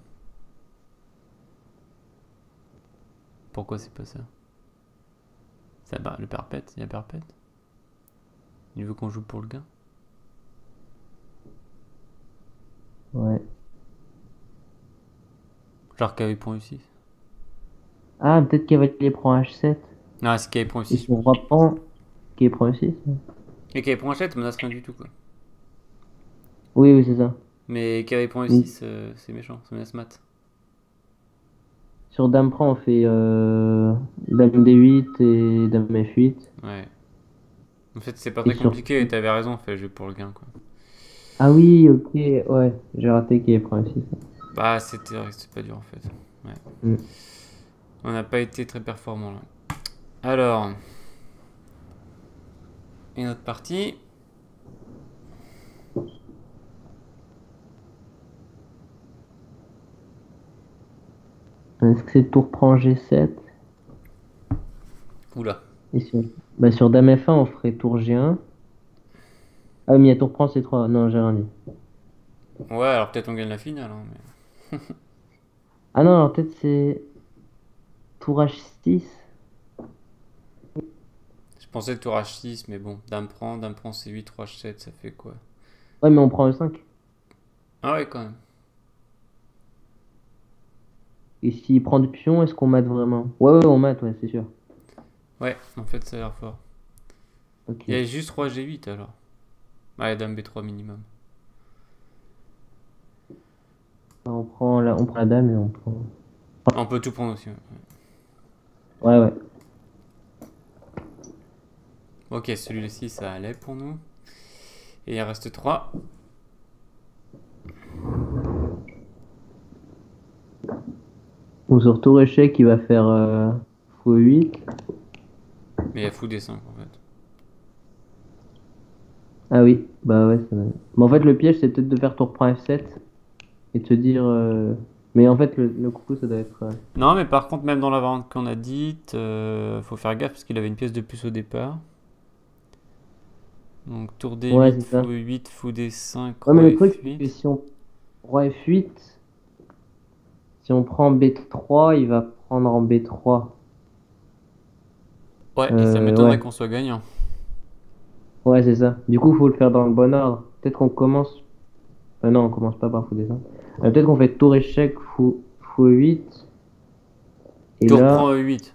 Pourquoi c'est pas ça? Ça bah, le perpète, il y a perpète. Il veut qu'on joue pour le gain. Ouais. Genre KV.U6. Ah, peut-être cavalier prend H7. Non, c'est Et KV.U6, si je on pense. reprend, qui prend E6. Et KV.7, ça menace rien du tout, quoi. Oui, oui, c'est ça. Mais Mais KV.U6, c'est méchant, ça menace mat. sur dame prend, on fait dame D8 et dame F8. Ouais. En fait, c'est pas Et très sur... compliqué, et t'avais raison, fait jouer pour le gain, quoi. Ah oui, ok, ouais. J'ai raté qui prend E6. Bah, c'est pas dur, en fait. Ouais. Hmm. On n'a pas été très performant, là. Alors, une autre partie. Est-ce que c'est tour prend G7? Oula. Et sur... Bah, sur dame F1, on ferait tour G1. Ah, mais il y a tour prend C3. Non, j'ai rien dit. Ouais, alors peut-être on gagne la finale, hein, mais... Ah non, alors peut-être c'est tour H6. Je pensais tour H6, mais bon, dame prend C8, roi H7, ça fait quoi? Ouais, mais on prend E5. Ah ouais, quand même. Et s'il prend du pion, est-ce qu'on mate vraiment? Ouais, ouais, on mate, ouais, c'est sûr. Ouais, en fait, ça a l'air fort. Ok. Il y a juste roi G8, alors. Ouais, dame B3 minimum. On prend la dame et on prend. On peut tout prendre aussi, ouais. Ouais, ouais. Ok, celui-ci, ça allait pour nous. Et il en reste 3. Ou sur tour échec, il va faire fou 8. Mais il y a fou D5, en fait. Ah oui, bah ouais, ça va. Mais en fait, le piège, c'est peut-être de faire tour prend F7 et de se dire. Mais en fait, le coup, ça doit être. Non, mais par contre, même dans la variante qu'on a dite, faut faire gaffe, parce qu'il avait une pièce de plus au départ. Donc tour Ouais, D8, c'est ça. fou E8, fou D5, Ouais, mais roi le truc, c'est que F8. si on. Roi F8, si on prend B3, il va prendre en B3. Ouais, et ça m'étonnerait Ouais. qu'on soit gagnant. Ouais, c'est ça. Du coup, il faut le faire dans le bon ordre. Peut-être qu'on commence. Non, on commence pas par fou dessin. Peut-être qu'on fait tour échec, fou 8. Et Tour prend là. E8.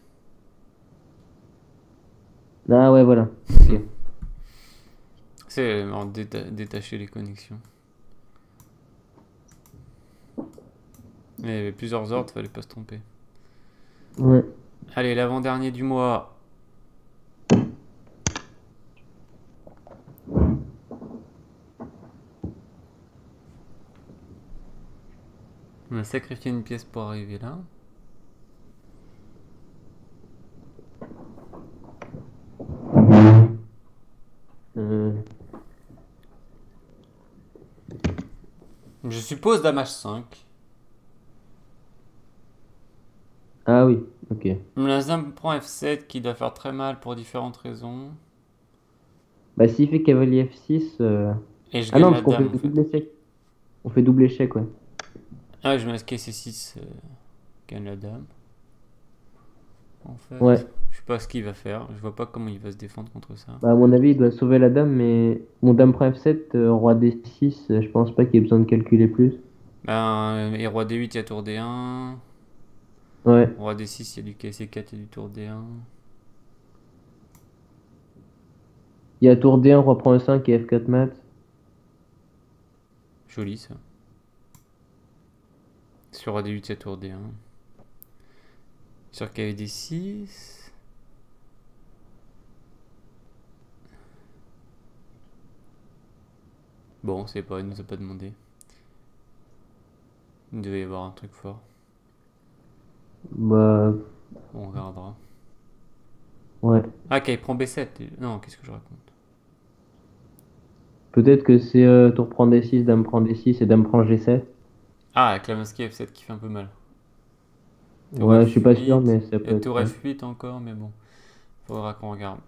Ah ouais, voilà. Ok. C'est détacher les connexions. Mais il y avait plusieurs ordres, fallait pas se tromper. Ouais. Allez, l'avant-dernier du mois. On a sacrifié une pièce pour arriver là. Euh, Je suppose dame H5. Ah oui, ok. La dame prend F7 qui doit faire très mal pour différentes raisons. Bah, s'il fait cavalier F6. Et je Ah gagne non, la parce qu'on fait dame en fait. double échec. On fait double échec, ouais. Ah, je mets C6, gagne la dame. En Ouais. fait, je sais pas ce qu'il va faire. Je vois pas comment il va se défendre contre ça. Bah, à mon avis, il doit sauver la dame, mais mon dame prend F7, roi D6, je pense pas qu'il y ait besoin de calculer plus. Ben, et roi D8, il y a tour D1. Ouais. Roi D6, il y a du KC4 et du tour D1. Il y a tour D1, roi prend E5 et F4 mat. Joli ça. Sur roi D8, il y a tour D1. Sur KV D6. Bon, c'est pas, il nous a pas demandé. Il devait y avoir un truc fort. Bah, Bon, on regardera. ouais. Ah, ok, il prend B7. Non, qu'est-ce que je raconte? Peut-être que c'est tour prend D6, dame prend D6 et dame prend G7. Ah, Klamansky F7 qui fait un peu mal. Tour Ouais, je suis pas sûr, F8. mais ça Il y a peut être tour ça. F8 encore, mais bon. Faudra qu'on regarde.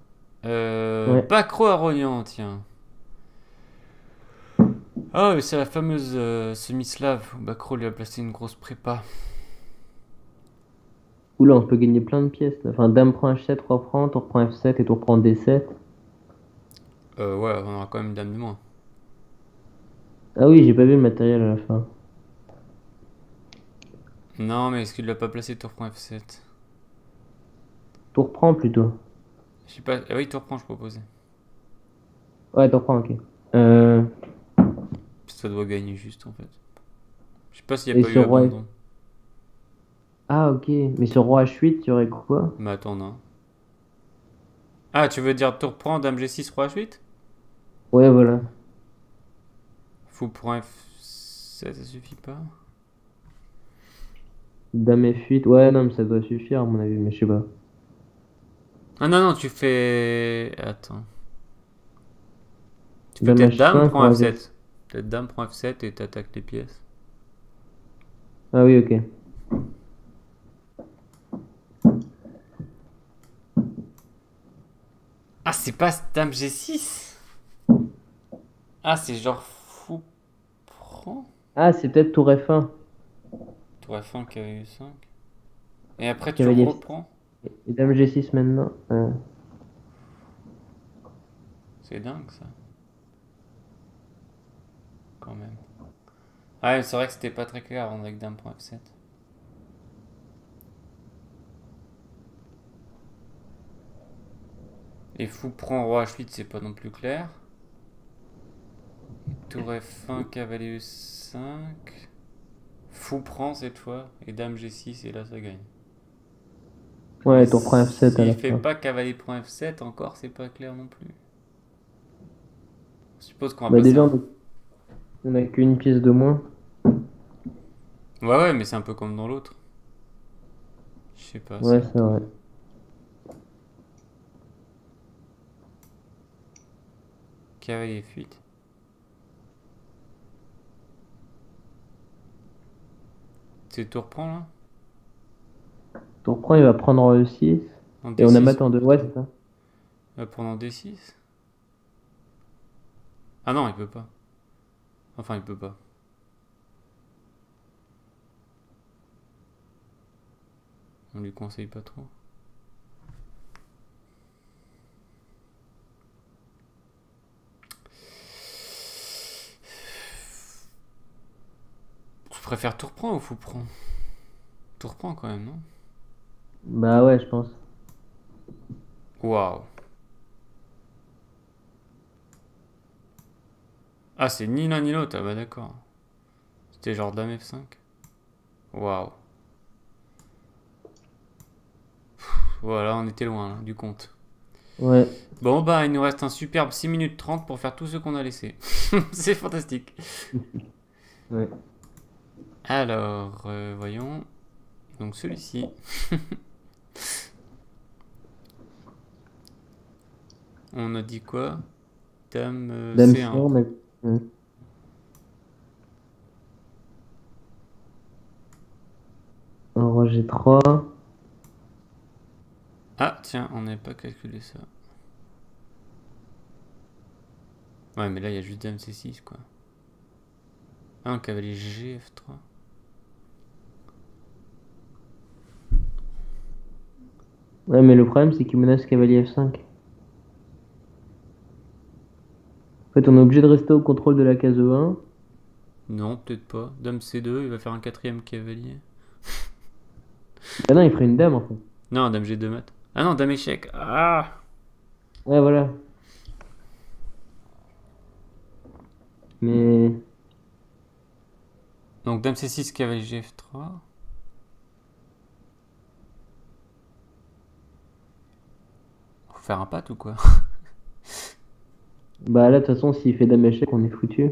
Ouais. Bacro à Rognan, tiens. Ah, mais c'est la fameuse semi-slave où Bacro lui a placé une grosse prépa. Oula, on peut gagner plein de pièces, là. Enfin, dame prend H7, roi prend, tour prend F7 et tour prend D7. Ouais, on aura quand même une dame de moins. Ah oui, j'ai pas vu le matériel à la fin. Non, mais est-ce qu'il l'a pas placé tour prend F7? Tour prend plutôt. Je sais pas. Ah oui, tour prend, je proposais. Ouais, tour prend, ok. Euh, Ça doit gagner juste en fait. Je sais pas s'il y a et pas eu sur roi F... abandon. Ah, ok. Mais sur roi H8, il y aurait quoi? Mais attends, non. Ah, tu veux dire tour prend, dame G6, roi H8? Ouais, voilà. Fou pour F7, ça suffit pas? Dame F8. Ouais, non, mais ça doit suffire, à mon avis, mais je sais pas. Ah non, non, tu fais. Attends. Tu fais Dame peut-être dame H5, prend roi G7. F7. Peut-être dame prend F7 et t'attaques les pièces. Ah oui, ok. Ah, c'est pas dame G6? Ah, c'est genre fou prend? Ah, c'est peut-être tour F1. Tour F1 cavalier 5. Et après tu Cavalier F6. reprends? Et dame G6 maintenant. C'est dingue ça, quand même. Ah, ouais, c'est vrai que c'était pas très clair avant avec dame prend F7. Et fou prend roi H8, c'est pas non plus clair. Tour F1 cavalier E5. Fou prend cette fois. Et dame G6 et là ça gagne. Mais Ouais, tour prend F7 à s'il la fait fin. pas cavalier prend F7, encore c'est pas clair non plus. Je suppose qu'on va Bah passer déjà, un. on a qu'une pièce de moins. Ouais, ouais, mais c'est un peu comme dans l'autre. Je sais pas si Ouais, on c'est tente. vrai. Cavalier fuite. C'est tour prend là? Tour prend, il va prendre E6. En Et on a D6 mat en deux. Ouais, peut-être. c'est ça. Il va prendre en D6? Ah non, il peut pas. Enfin, il peut pas. On lui conseille pas trop. Tu préfères tour prend ou fou prend? Tour prend quand même, non? Bah ouais, je pense. Waouh. Ah, c'est ni l'un ni l'autre. Ah bah d'accord. C'était genre dame F5. Waouh. Voilà, on était loin là, du compte. Ouais. Bon, bah, il nous reste un superbe 6 minutes 30 pour faire tout ce qu'on a laissé. C'est fantastique. Ouais. Alors, voyons. Donc, celui-ci. On a dit quoi? Dame Dame C1. C1, ouais. Roi G3. Ah, tiens, on n'avait pas calculé ça. Ouais, mais là, il y a juste Dame C6, quoi. Ah, un cavalier G, F3. Ouais, mais le problème, c'est qu'il menace cavalier F5. En fait, on est obligé de rester au contrôle de la case E1. Non, peut-être pas. Dame C2, il va faire un quatrième cavalier. Bah non, il ferait une dame, en fait. Non, Dame G2 mat. Ah non, Dame échec. Ah! Ouais, voilà. Mais... Donc, Dame C6, cavalier G, F3. Faut faire un pat ou quoi? Bah là, de toute façon, s'il fait dame échec, on est foutu.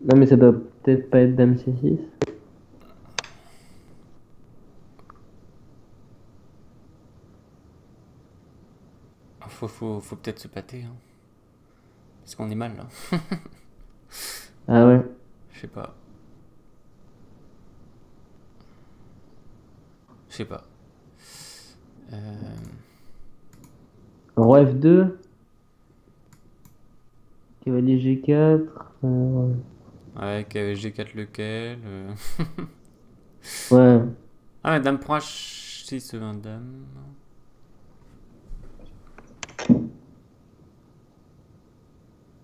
Non, mais ça doit peut-être pas être dame C6. Faut peut-être se pâter, hein. Parce qu'on est mal, là. Ah ouais. Je sais pas. Je sais pas. Roi F2. Cavalier G4. Ouais. Ouais, cavalier G4 lequel Ouais. Ah, mais Dame prend H6, 20 Dame.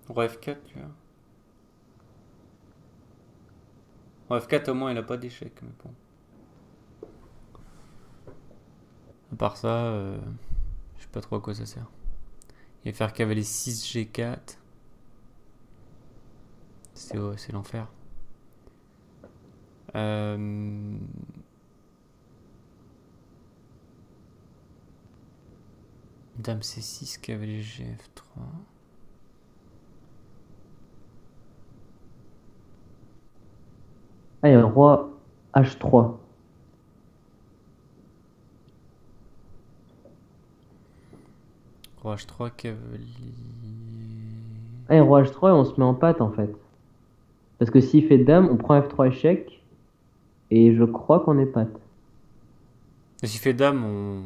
Roi F4, tu vois. Roi F4, au moins, il a pas d'échec, mais bon. À part ça, je sais pas trop à quoi ça sert. Il va faire cavalier 6 G4. C'est l'enfer. Dame C6, cavalier GF3. Ah, il y a le roi H3. Roi H3, cavalier. Ah, il y a roi H3 et on se met en patte, en fait. Parce que s'il fait dame, on prend F3 échec. Et je crois qu'on est patte. Et s'il fait Dame, on.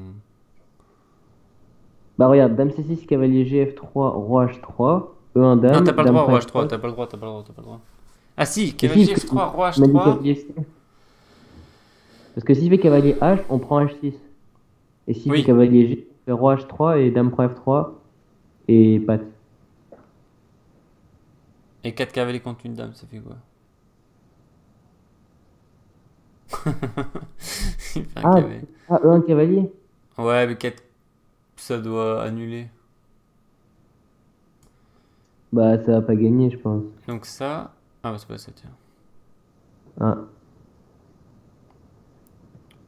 Bah regarde, dame C6, cavalier G-F3, roi H3, E1 Non, t'as dame, pas le dame droit, prend Roi H3, F3. t'as pas le droit, t'as pas le droit, t'as pas le droit. Ah si, Mais si, cavalier F3, Roi il m'a dit H3. cavalier C. Parce que s'il fait cavalier H, on prend H6. Et s'il fait Oui. cavalier G, on fait roi H3 et dame prend F3 et patte. Et 4 cavaliers contre une dame, ça fait quoi? Il fait un Ah, cavalier. ah, E1 cavalier? Ouais, mais 4, ça doit annuler. Bah ça va pas gagner, je pense. Donc ça. Ah, bah c'est pas ça, tiens. Ah,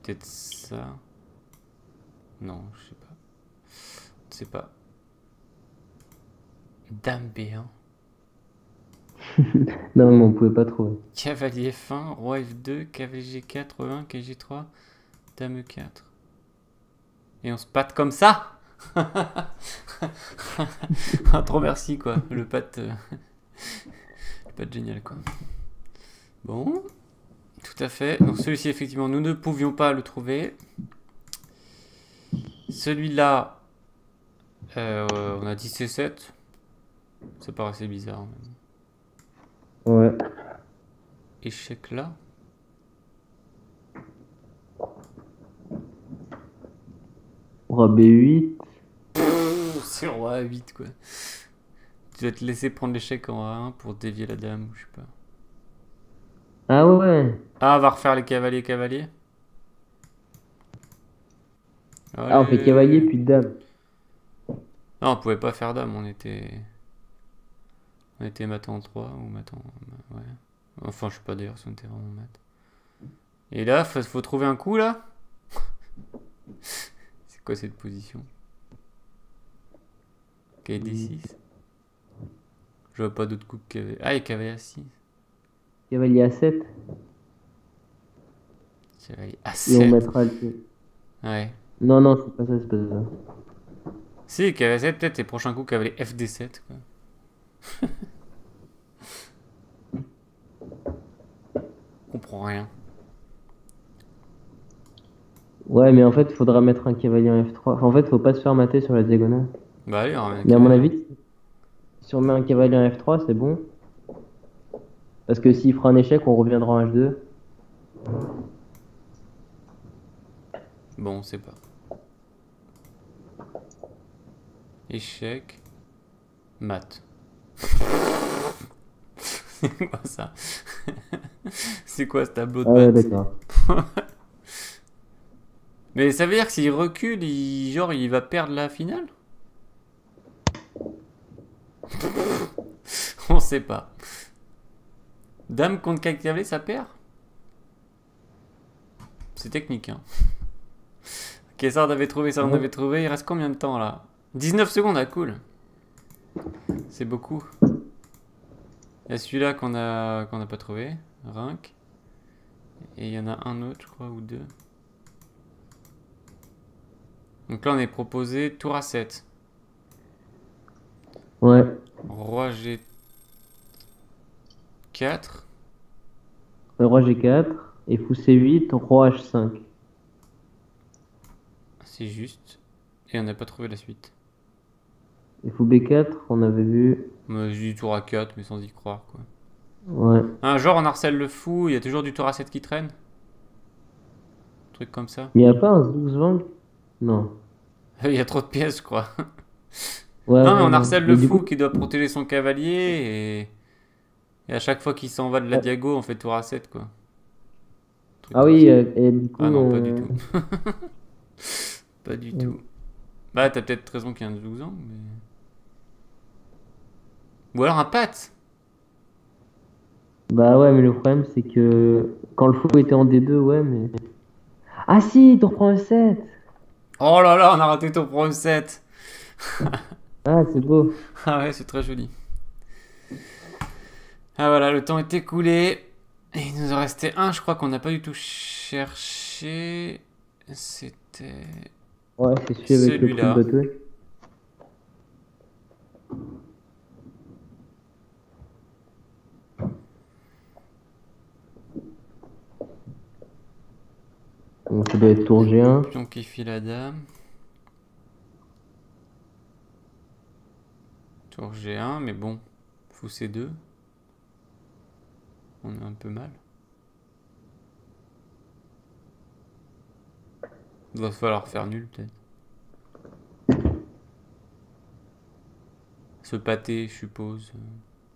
Peut-être ça. Non, je sais pas. Je sais pas. Dame B1. non, mais on pouvait pas trouver. Cavalier F1, Roi F2, cavalier G4, E1, cavalier G3, Dame E4. Et on se patte comme ça. Ah, trop merci quoi, le patte génial quoi. Bon, tout à fait. Donc celui-ci effectivement nous ne pouvions pas le trouver. Celui-là, on a dit C7. Ça paraissait bizarre. Ouais. Échec là. Roi B8. C'est roi A8 quoi. Tu dois te laisser prendre l'échec en A1 pour dévier la dame ou je sais pas. Ah ouais. Ah, on va refaire les cavaliers. Ah, on fait cavalier Allez. puis dame. Non, on pouvait pas faire dame, on était matin en 3 ou matin. Ouais. Enfin, je sais pas d'ailleurs si on était vraiment maths. Et là, faut trouver un coup là. C'est quoi cette position? Cavalier D6. Je vois pas d'autres coups que cavalier. Ah, et cavalier A6. Cavalier A7. Cavalier Et on A7. mettra le... Ouais. Non, non, c'est pas ça, c'est pas ça. Si, cavalier A7, peut-être les prochains coups cavalier FD7 quoi. Je comprends rien. Ouais, mais en fait, il faudra mettre un cavalier en F3. Enfin, en fait, faut pas se faire mater sur la diagonale. Bah allez, on ramène un Mais à mon cavalier. avis, si on met un cavalier en F3, c'est bon. Parce que s'il fera un échec, on reviendra en H2. Bon, on sait pas. Échec. Mat. C'est quoi ça? C'est quoi ce tableau de Ah ouais, maths? d'accord. Mais ça veut dire que s'il recule, genre il va perdre la finale? On sait pas. Dame contre cavalier, ça perd? C'est technique, hein. Ok, ça on avait trouvé, ça on avait trouvé. Il reste combien de temps là? 19 secondes, ah cool. C'est beaucoup. Il y a celui-là qu'on a pas trouvé. Rinck. Et il y en a un autre, je crois, ou deux. Donc là on est proposé tour à 7. Ouais. Roi G4. Roi G4. Et fou C8, roi H5. C'est juste. Et on n'a pas trouvé la suite. Et fou B4, on avait vu. Moi, j'ai dit tour à 4, mais sans y croire, quoi. Ouais. Un genre on harcèle le fou, il y a toujours du tour à 7 qui traîne. Truc comme ça. Mais y a pas un Zugzwang? Non. Il y a trop de pièces, je crois. Ouais, Non, mais ouais, on non. harcèle Mais le du fou coup, qui doit protéger son cavalier et à chaque fois qu'il s'en va de la diago, on fait tour à 7 quoi. Truc ah comme oui, ça. et du coup, Ah non, pas du tout. Pas du euh, tout. Bah, t'as peut-être raison qu'il y a un Zugzwang, mais. Ou alors un pat. bah ouais, mais le problème, c'est que quand le fou était en D2, ouais, mais. Ah si, tu reprends un 7. Oh là là, on a raté ton pro 7. Ah, c'est beau. Ah ouais, c'est très joli. Ah voilà, le temps est écoulé. Et il nous en restait un, je crois qu'on n'a pas du tout cherché. C'était Ouais, c'est celui avec le prix de celui-là. bateau. Donc ça doit être tour G1. Pion qui file la dame. Tour G1, mais bon, fou C2. On est un peu mal. Il va falloir faire nul peut-être. Se pâter, je suppose.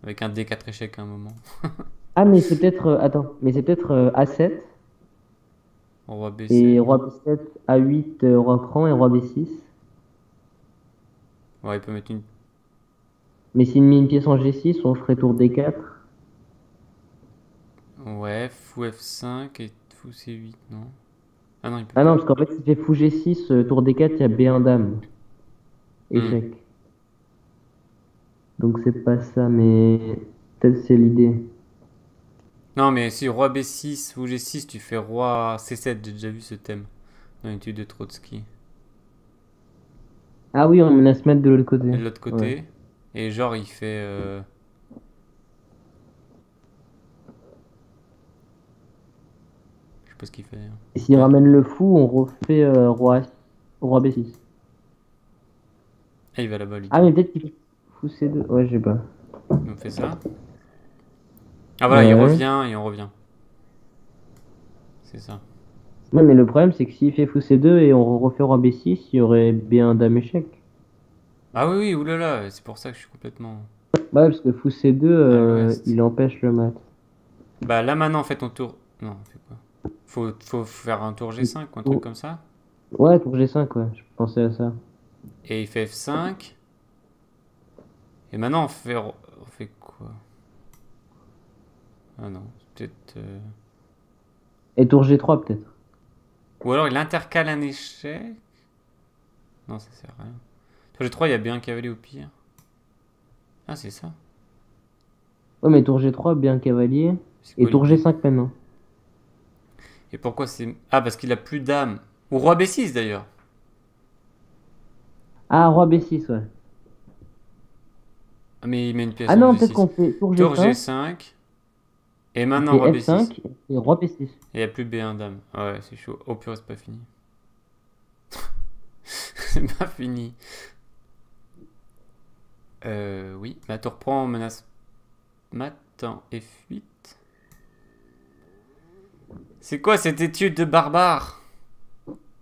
Avec un D4 échec à un moment. Ah, mais c'est peut-être. Attends, mais c'est peut-être A7 Roi B7. et roi B7, A8, roi cran et roi B6. Ouais, il peut mettre une. Mais s'il met une pièce en G6, on ferait tour D4. Ouais, fou F5 et fou C8, non? Ah non, il peut Ah non, pas. parce qu'en fait, s'il fait fou G6, tour D4, il y a B1 dame. Hmm. Échec. Donc c'est pas ça, mais peut-être c'est l'idée. Non, mais si roi B6 ou G6, tu fais roi C7. J'ai déjà vu ce thème dans l'étude de Trotsky. Ah oui, on menace mettre de l'autre côté. Et de l'autre Ouais. côté. Et genre, il fait. Je sais pas ce qu'il fait. Et s'il ramène le fou, on refait roi B6. Ah, il va là-bas, lui. Ah, mais peut-être qu'il fait fou C2. Ouais, je sais pas. On fait ça. Ah voilà, il Ouais. revient et on revient. C'est ça. Ouais, mais le problème, c'est que s'il fait fou C2 et on refait roi B6, il y aurait B1 dame échec. Ah oui, oui, oulala, c'est pour ça que je suis complètement Ouais, parce que fou C2, à l'ouest. il empêche le mat. Bah là maintenant, en fait, on tour. Non, on fait quoi? Faut faire un tour G5 ou un truc comme ça. Ouais, tour G5, ouais, je pensais à ça. Et il fait F5. Et maintenant, on fait quoi? Ah non, c'est peut-être... Et tour G3 peut-être. Ou alors il intercale un échec. Non, ça sert à rien. Tour G3, il y a bien un cavalier au pire. Ah, c'est ça. Ouais, mais tour G3, bien cavalier. C'est Et quoi tour l'idée? G5 maintenant. Et pourquoi c'est... Ah, parce qu'il a plus d'âme. Ou roi B6 d'ailleurs. Ah, roi B6, ouais. Ah, mais il met une pièce Ah sur le non, peut-être G6. qu'on fait tour Tour G5, G5. Et il maintenant fait roi B6. F5 et roi B6. Et il n'y a plus B1 dame. Ah ouais, c'est chaud. Oh purée, c'est pas fini. C'est pas fini. Oui. Ma tour prend menace mat en F8. C'est quoi cette étude de barbare?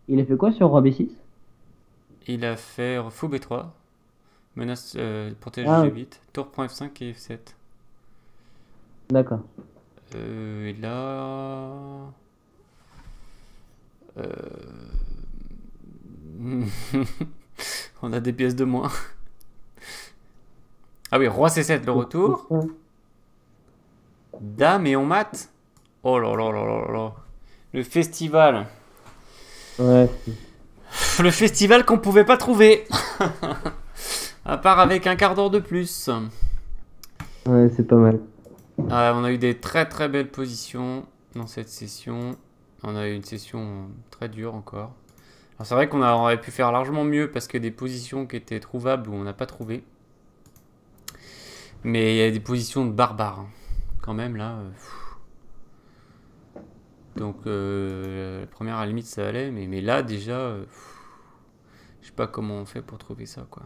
Il a fait quoi sur roi B6? Il a fait fou B3. Menace protège Ah, ok, G8. Tour prend F5 et F7. d'accord. Et là... On a des pièces de moins. Ah oui, roi C7 le Tour retour. C5. Dame et on mate. Oh là là là là là. Le festival. Ouais, Le festival qu'on pouvait pas trouver. À part avec un quart d'heure de plus. ouais, c'est pas mal. On a eu des très très belles positions dans cette session. On a eu une session très dure encore. Alors c'est vrai qu'on aurait pu faire largement mieux parce que des positions qui étaient trouvables où on n'a pas trouvé. Mais il y a des positions de barbares. Hein. Quand même là. Donc la première à la limite ça allait. Mais là déjà... je sais pas comment on fait pour trouver ça quoi.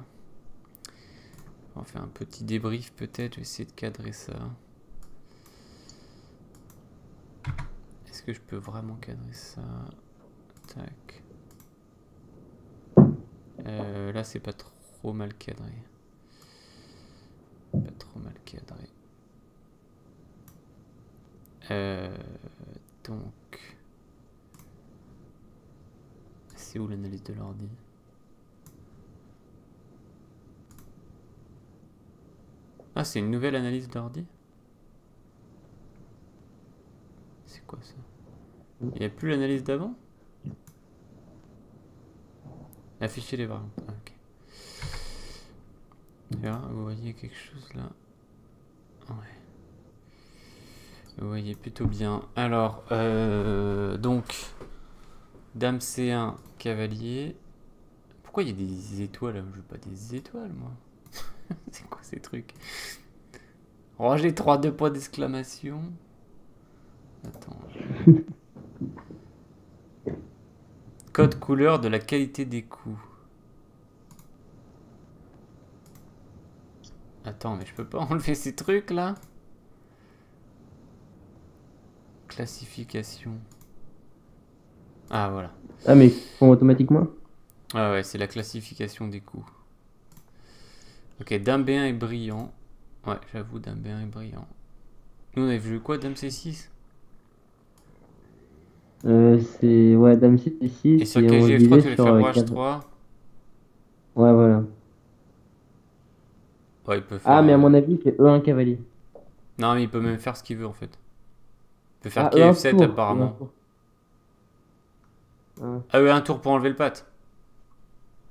On va faire un petit débrief peut-être. Je vais essayer de cadrer ça. Est-ce que je peux vraiment cadrer ça? Tac. Là, c'est pas trop mal cadré. Pas trop mal cadré. Donc... C'est où l'analyse de l'ordi? Ah, c'est une nouvelle analyse d'ordi? C'est quoi ça? Il n'y a plus l'analyse d'avant? Afficher les variantes. Ah, ok. Là, vous voyez quelque chose là? Ouais. Vous voyez plutôt bien. Alors, donc, Dame C1, cavalier. Pourquoi il y a des étoiles? Je veux pas des étoiles, moi. C'est quoi ces trucs? Roi G3, 2 points d'exclamation. Attends. Code couleur de la qualité des coups. Attends, mais je peux pas enlever ces trucs là? Classification. Ah voilà. Ah, mais ils font automatiquement? Ah ouais, c'est la classification des coups. Ok, Dame B1 est brillant. Ouais, j'avoue, Dame B1 est brillant. Nous on avait vu quoi? Dame C6? C'est, ouais, Dame Et C6 sur et on KGF3, tu disait voulais sur faire Roi H3? Ouais, voilà. Ouais, il peut faire... Ah, mais à mon avis, il fait E1 cavalier. Non, mais il peut même faire ce qu'il veut en fait. Il peut faire Ah, E1 KF7 tour. E1 apparemment. tour. Ah. Ah ouais, un tour pour enlever le pat.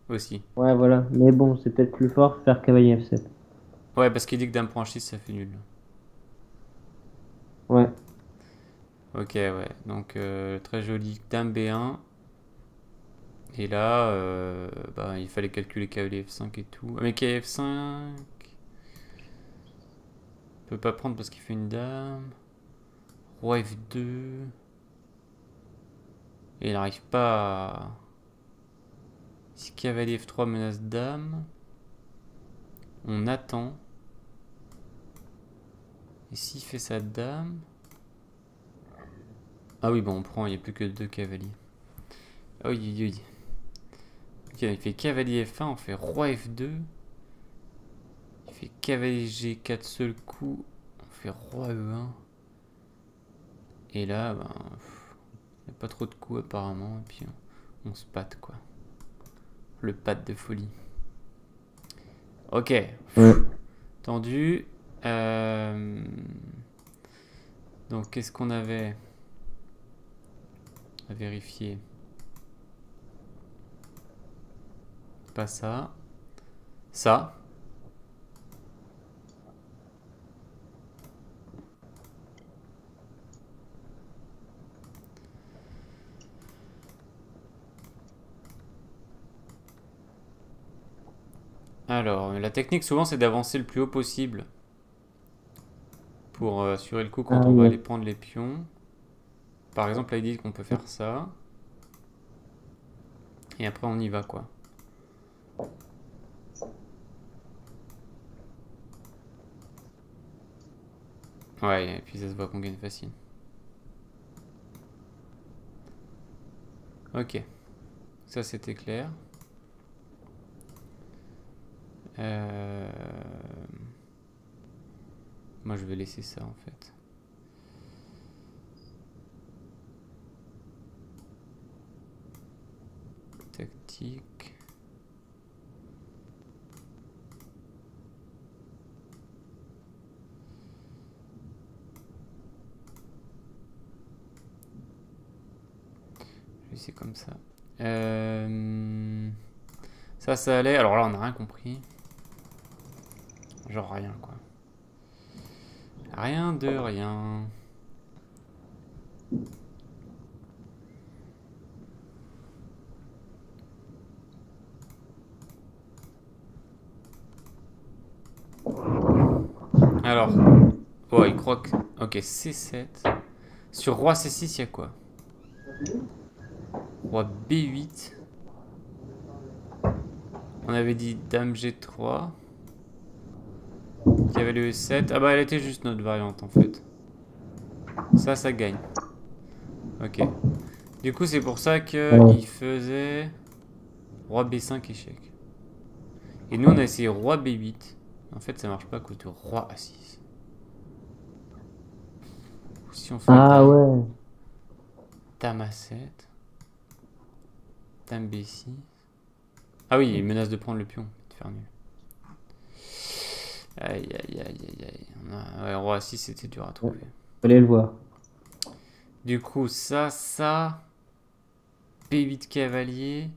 Aussi. Ouais, voilà. Mais bon, c'est peut-être plus fort faire cavalier F7. Ouais, parce qu'il dit que Dame prend H6, ça fait nul. Ouais. Ok, ouais. Donc, très joli. Dame B1. Et là, bah, il fallait calculer cavalier F5 et tout. Ah, mais cavalier F5... Il peut pas prendre parce qu'il fait une dame. Roi F2... Et il n'arrive pas à... Si cavalier F3 menace dame... On attend. Et s'il fait sa dame... Ah oui, bon, on prend, il n'y a plus que 2 cavaliers. Ah oui, oui, oui. Ok, il fait cavalier F1, on fait roi F2. Il fait cavalier G4 seul coup. On fait roi E1. Et là, ben, il n'y a pas trop de coups apparemment. Et puis on se patte quoi. Le pat de folie. Ok. Ouais. Tendu. Donc, qu'est-ce qu'on avait à vérifier? Pas ça. Ça. Alors, la technique souvent c'est d'avancer le plus haut possible pour assurer le coup quand Ah on va oui. aller prendre les pions. Par exemple, là il dit qu'on peut faire ça. Et après on y va quoi. Ouais, et puis ça se voit qu'on gagne facile. Ok, ça c'était clair. Moi je vais laisser ça en fait. Tactique. Je vais laisser comme ça. Ça allait. Alors là on n'a rien compris. Genre rien quoi. Rien de rien. Alors, ouais, il croit que... Ok, C7. Sur roi C6, il y a quoi? Roi B8. On avait dit dame G3. Il y avait le E7. Ah bah, elle était juste notre variante, en fait. Ça gagne. Ok. Du coup, c'est pour ça qu'il faisait roi B5 échec. Et nous, on a essayé roi B8. En fait, ça marche pas à cause de roi A6. Si on fait Ah ouais. dame A7. Dame B6. Ah oui, il menace de prendre le pion. De faire nul. Aïe, aïe, aïe, aïe, aïe. Ouais, roi A6, c'était dur à trouver. Fallait le voir. Du coup, ça. B8 cavalier.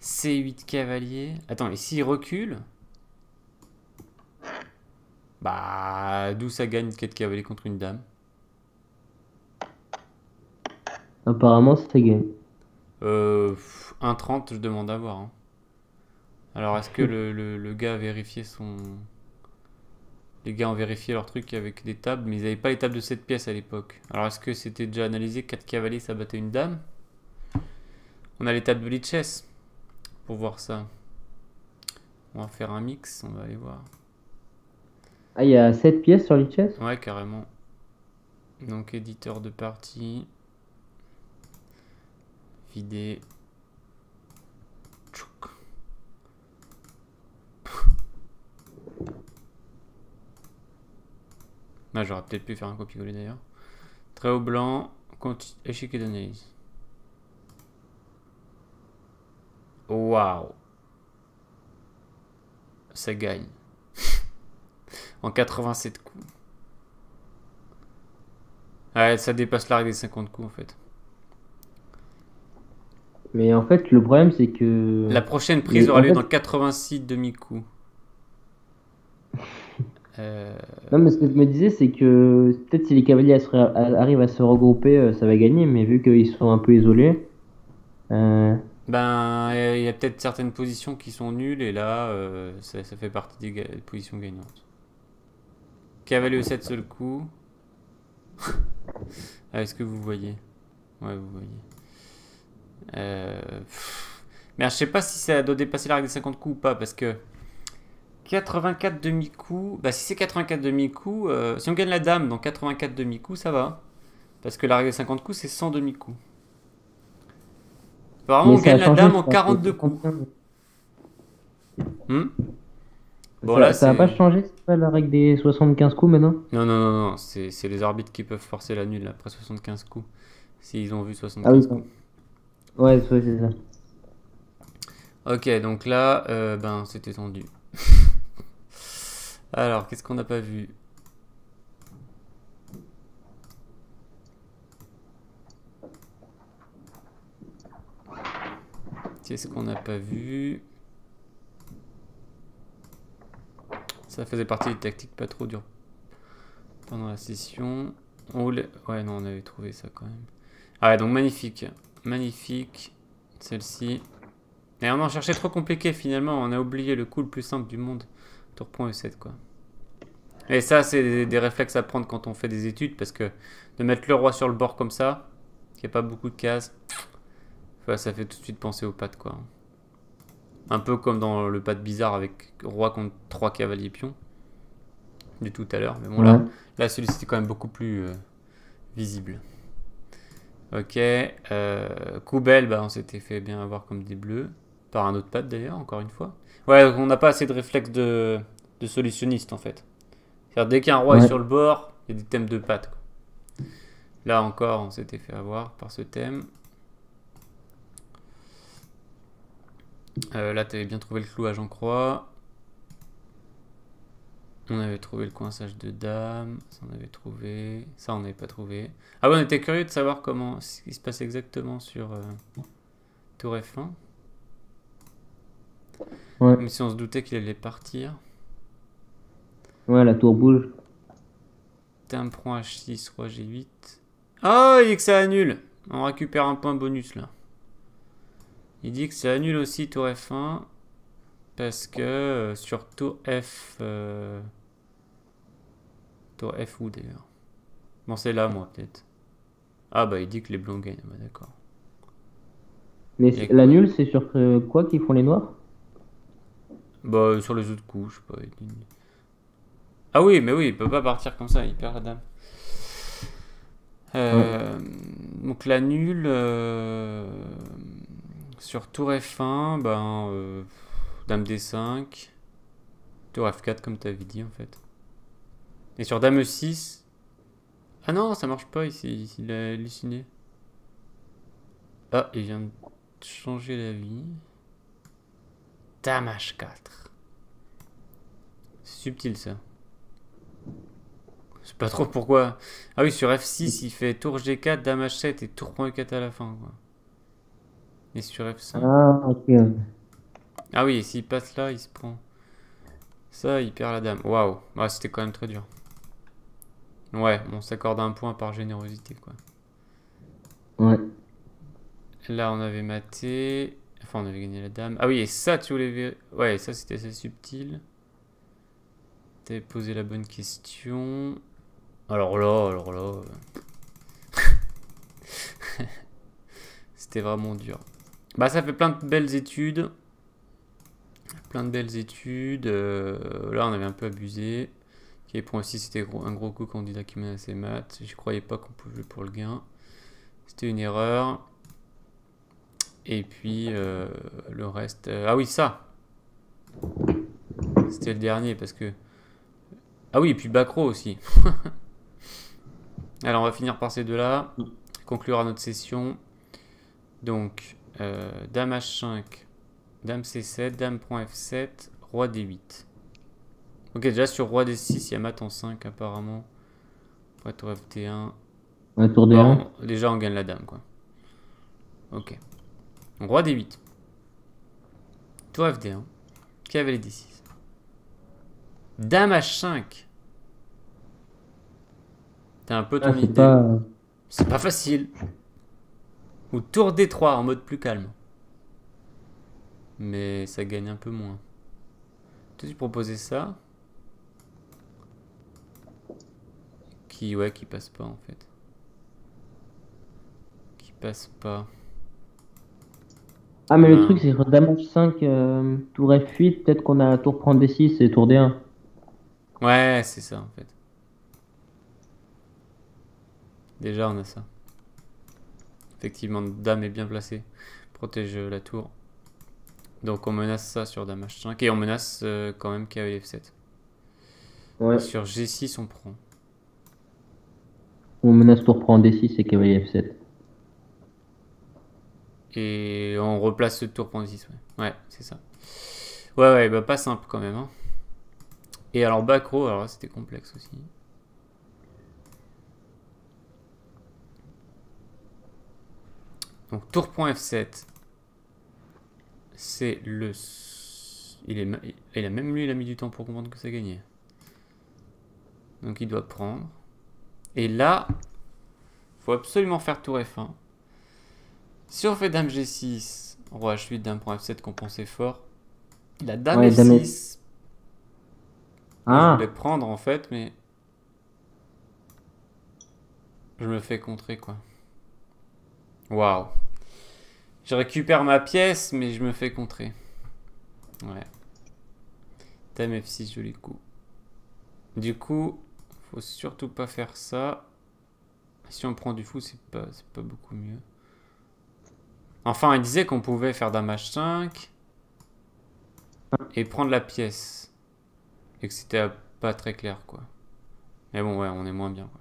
C8 cavalier. Attends, et s'il recule... Bah, d'où ça gagne 4 cavaliers contre une dame? Apparemment, ça gagne. 1,30, je demande à voir. Hein. Alors, est-ce que le gars a vérifié son... Les gars ont vérifié leur truc avec des tables, mais ils n'avaient pas les tables de 7 pièces à l'époque. Alors, est-ce que c'était déjà analysé? 4 cavaliers, ça battait une dame? On a les tables de Lichess pour voir ça. On va faire un mix, on va aller voir. Ah, il y a 7 pièces sur Lichess? Ouais, carrément. Donc, éditeur de partie. Vider. Tchouk. Bah, j'aurais peut-être pu faire un copier-coller d'ailleurs. Très haut blanc, échiquier d'analyse. Waouh! Ça gagne. En 87 coups. Ouais, ça dépasse la règle des 50 coups en fait. Mais en fait, le problème, c'est que... La prochaine prise aura lieu dans 86 demi-coups. Non, mais ce que je me disais, c'est que peut-être si les cavaliers arrivent à se regrouper, ça va gagner, mais vu qu'ils sont un peu isolés... Ben, il y a peut-être certaines positions qui sont nulles et là, ça fait partie des positions gagnantes. Cavalier E7 seul coup. Ah, est-ce que vous voyez? Ouais, vous voyez. Mais je sais pas si ça doit dépasser la règle des 50 coups ou pas, parce que 84 demi-coups, bah si c'est 84 demi-coups, si on gagne la dame dans 84 demi-coups, ça va. Parce que la règle des 50 coups, c'est 100 demi-coups. Apparemment, on gagne la dame en 42 coups. Bon, là, ça va pas changer, c'est pas la règle des 75 coups maintenant? Non, c'est les arbitres qui peuvent forcer la nulle après 75 coups. S'ils ont vu 75 coups. Ouais, c'est ça. Ok, donc là, ben, c'était tendu. Alors, qu'est-ce qu'on n'a pas vu? Qu'est-ce qu'on n'a pas vu? Ça faisait partie des tactiques pas trop dures pendant la session. Ouais, non, on avait trouvé ça quand même. Ah ouais, donc magnifique. Magnifique. Celle-ci. Et on en cherchait trop compliqué finalement. On a oublié le coup le plus simple du monde. Tour point E7 quoi. Et ça, c'est des réflexes à prendre quand on fait des études. Parce que de mettre le roi sur le bord comme ça, qu'il n'y a pas beaucoup de cases, enfin, ça fait tout de suite penser aux pattes quoi. Un peu comme dans le patte bizarre avec roi contre 3 cavaliers pions. Du tout à l'heure. Mais bon, Ouais. là celui-ci était quand même beaucoup plus visible. Ok. Koubel, bah, on s'était fait bien avoir comme des bleus. Par un autre patte d'ailleurs, encore une fois. Ouais, on n'a pas assez de réflexes de solutionniste en fait. C'est-à-dire, dès qu'un roi est Ouais. sur le bord, il y a des thèmes de pattes. Quoi. Là encore, on s'était fait avoir par ce thème. Là, tu avais bien trouvé le clouage en croix. On avait trouvé le coinçage de dame. Ça, on avait trouvé. Ça, on n'avait pas trouvé. Ah ouais, on était curieux de savoir ce qui se passe exactement sur tour F1. Ouais. Même si on se doutait qu'il allait partir. Ouais, la tour bouge. Dame prend H6, roi G8. Ah, il dit que ça annule. On récupère un point bonus là. Il dit que ça annule aussi tour F1. Parce que sur tour F... tour F où d'ailleurs? Bon, c'est là, moi, peut-être. Ah, bah, il dit que les blancs gagnent. Bah, d'accord. Mais Et la quoi? nulle, c'est sur quoi qu'ils font les noirs? Bah, sur les autres coups, je sais pas. Ah oui, mais oui, il peut pas partir comme ça, il perd la dame. Ouais. Euh, donc la nulle sur tour F1, ben dame D5, tour F4 comme tu avais dit en fait. Et sur dame E6, ah non, ça marche pas ici, il a halluciné. Ah, il vient de changer la vie. Dame H4. C'est subtil ça. Je sais pas trop pourquoi. Ah oui, sur F6, il fait tour G4, dame H7 et tour point E4 à la fin. Quoi. Et sur F5. Ah, ok. Ah oui, et s'il passe là, il se prend. Ça, il perd la dame. Waouh. Ah, c'était quand même très dur. Ouais, on s'accorde un point par générosité, quoi. Ouais. Là, on avait maté. Enfin, on avait gagné la dame. Ah oui, et ça, tu voulais... Ouais, ça, c'était assez subtil. T'avais posé la bonne question. Alors là... C'était vraiment dur. Bah, ça fait plein de belles études. Plein de belles études. Là, on avait un peu abusé. Ok, point aussi, c'était un gros coup candidat qui menaçait maths. Je croyais pas qu'on pouvait jouer pour le gain. C'était une erreur. Et puis, le reste... ah oui, ça. C'était le dernier parce que... Ah oui, et puis Bacro aussi. Alors, on va finir par ces deux-là. Conclure à notre session. Donc, Dame H5, Dame C7, Dame prend F7, Roi D8. Ok, déjà sur Roi D6, il y a mat en 5 apparemment. Après tour FT1. Ouais, tour D1. Bon, déjà on gagne la dame quoi. Ok. Donc, Roi D8. Tour FD1. Cavalier D6. Dame H5. T'as un peu Ah, ton c'est idée. pas. C'est pas facile. Ou tour D3 en mode plus calme. Mais ça gagne un peu moins. Toi tu proposais ça. Qui passe pas en fait. Qui passe pas. Ah, Ah mais le truc, ben. c'est que Dame H5, tour F8, peut-être qu'on a tour prendre D6 et tour D1. Ouais, c'est ça en fait. Déjà on a ça. Effectivement, dame est bien placée. Protège la tour. Donc on menace ça sur dame H5. Et on menace quand même cavalier F7. Et Ouais. sur G6 on prend. On menace tour prendre D6 et cavalier F7. Et on replace ce tour pour 6. Ouais, c'est ça. Ouais, bah pas simple quand même. Hein. Et alors Bacro, alors là c'était complexe aussi. Donc tour point F7. c'est le... Il a même lui, il a mis du temps pour comprendre que ça gagnait. Donc il doit prendre. Et là, faut absolument faire tour F1. Si on fait dame G6, roi H8, dame prend F7 qu'on pensait fort. La dame Ouais, dame F6. Moi, je Ah, voulais prendre en fait, mais je me fais contrer quoi. Waouh. Je récupère ma pièce, mais je me fais contrer. Ouais. Dame F6, joli coup. Du coup, faut surtout pas faire ça. Si on prend du fou, c'est pas beaucoup mieux. Enfin, il disait qu'on pouvait faire dame H5 et prendre la pièce. Et que c'était pas très clair, quoi. Mais bon, ouais, on est moins bien, quoi.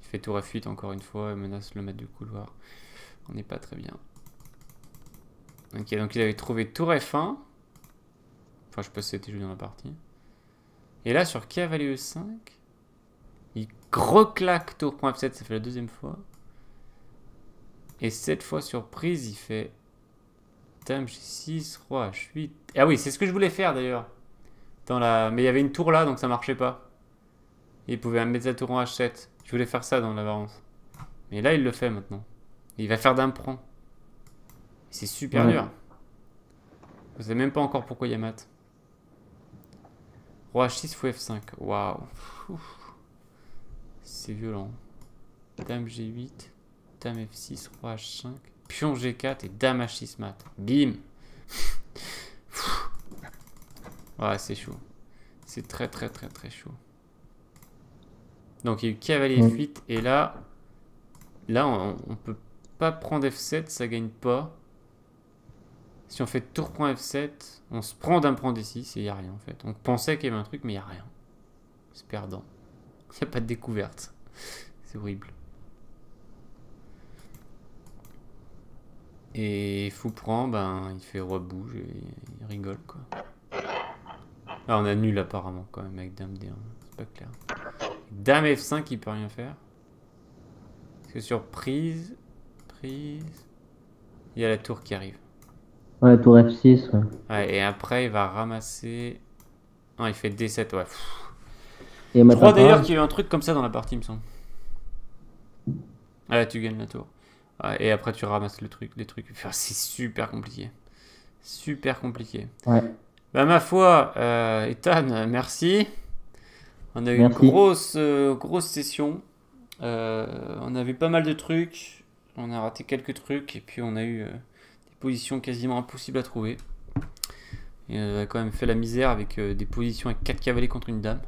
Il fait tour F8 encore une fois et menace le maître du couloir. On n'est pas très bien. Ok, donc il avait trouvé tour F1. Enfin, je sais pas si c'était joué dans la partie. Et là, sur cavalier E5, il reclaque tour F7, ça fait la deuxième fois. Et cette fois, surprise, il fait dame G6, roi H8. Ah oui, c'est ce que je voulais faire d'ailleurs. Mais il y avait une tour là, donc ça marchait pas. Il pouvait mettre sa tour en H7. Je voulais faire ça dans l'avance. Mais là, il le fait maintenant. Il va faire dame prend. C'est super ouais. dur. Je sais même pas encore pourquoi il y a mat. Roi H6 fou F5. Waouh. C'est violent. Dame G8. Dame F6. Roi H5. Pion G4 et dame H6 mat. Bim. Ouais, c'est chaud. C'est très chaud. Donc il y a eu cavalier F8 et là on peut pas prendre F7, ça gagne pas. Si on fait tour prend F7, on se prend dame prend D6 et il n'y a rien en fait. On pensait qu'il y avait un truc mais il n'y a rien. C'est perdant. Il n'y a pas de découverte. C'est horrible. Et fou prend, ben il fait roi bouge et il rigole quoi. Ah, on annule apparemment quand même avec dame D1, c'est pas clair. Dame F5 il peut rien faire. Parce que sur prise, il y a la tour qui arrive. Ouais, tour F6, ouais. Ouais, et après il va ramasser... Non, il fait D7, ouais. Et Je crois maintenant, d'ailleurs qu'il y a eu un truc comme ça dans la partie, il me semble. Ah là, tu gagnes la tour. Ouais, et après tu ramasses les trucs. Enfin, c'est super compliqué. Super compliqué. ouais. Bah ma foi, Ethan, merci. On a eu une Merci. grosse session. On a vu pas mal de trucs. On a raté quelques trucs. Et puis on a eu des positions quasiment impossibles à trouver. Et on a quand même fait la misère avec des positions avec 4 cavaliers contre une dame.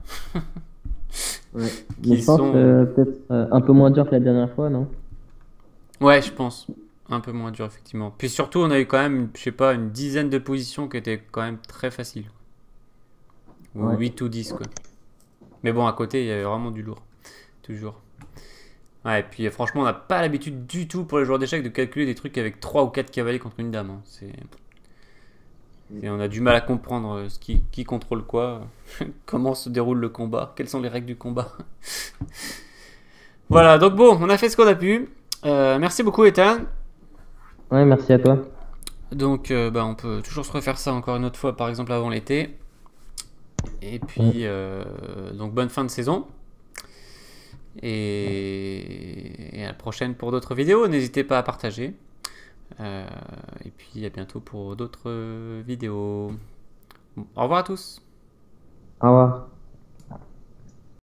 Ouais. Qui Mais je pense sont- peut-être un peu moins dur que la dernière fois, non? Ouais, je pense. Un peu moins dur, effectivement. Puis surtout, on a eu quand même, je sais pas, une dizaine de positions qui étaient quand même très faciles. Ou Ouais. 8 ou 10, quoi. Mais bon, à côté, il y avait vraiment du lourd. Toujours. Ouais, et puis franchement, on n'a pas l'habitude du tout pour les joueurs d'échecs de calculer des trucs avec 3 ou 4 cavaliers contre une dame. Hein. On a du mal à comprendre qui contrôle quoi, comment se déroule le combat, quelles sont les règles du combat. Voilà, donc bon, on a fait ce qu'on a pu. Merci beaucoup, Ethan. Ouais, merci à toi. Donc, bah, on peut toujours se refaire ça encore une autre fois, par exemple avant l'été. Et puis, donc bonne fin de saison. Et à la prochaine pour d'autres vidéos. N'hésitez pas à partager. Et puis à bientôt pour d'autres vidéos. Bon, au revoir à tous. Au revoir.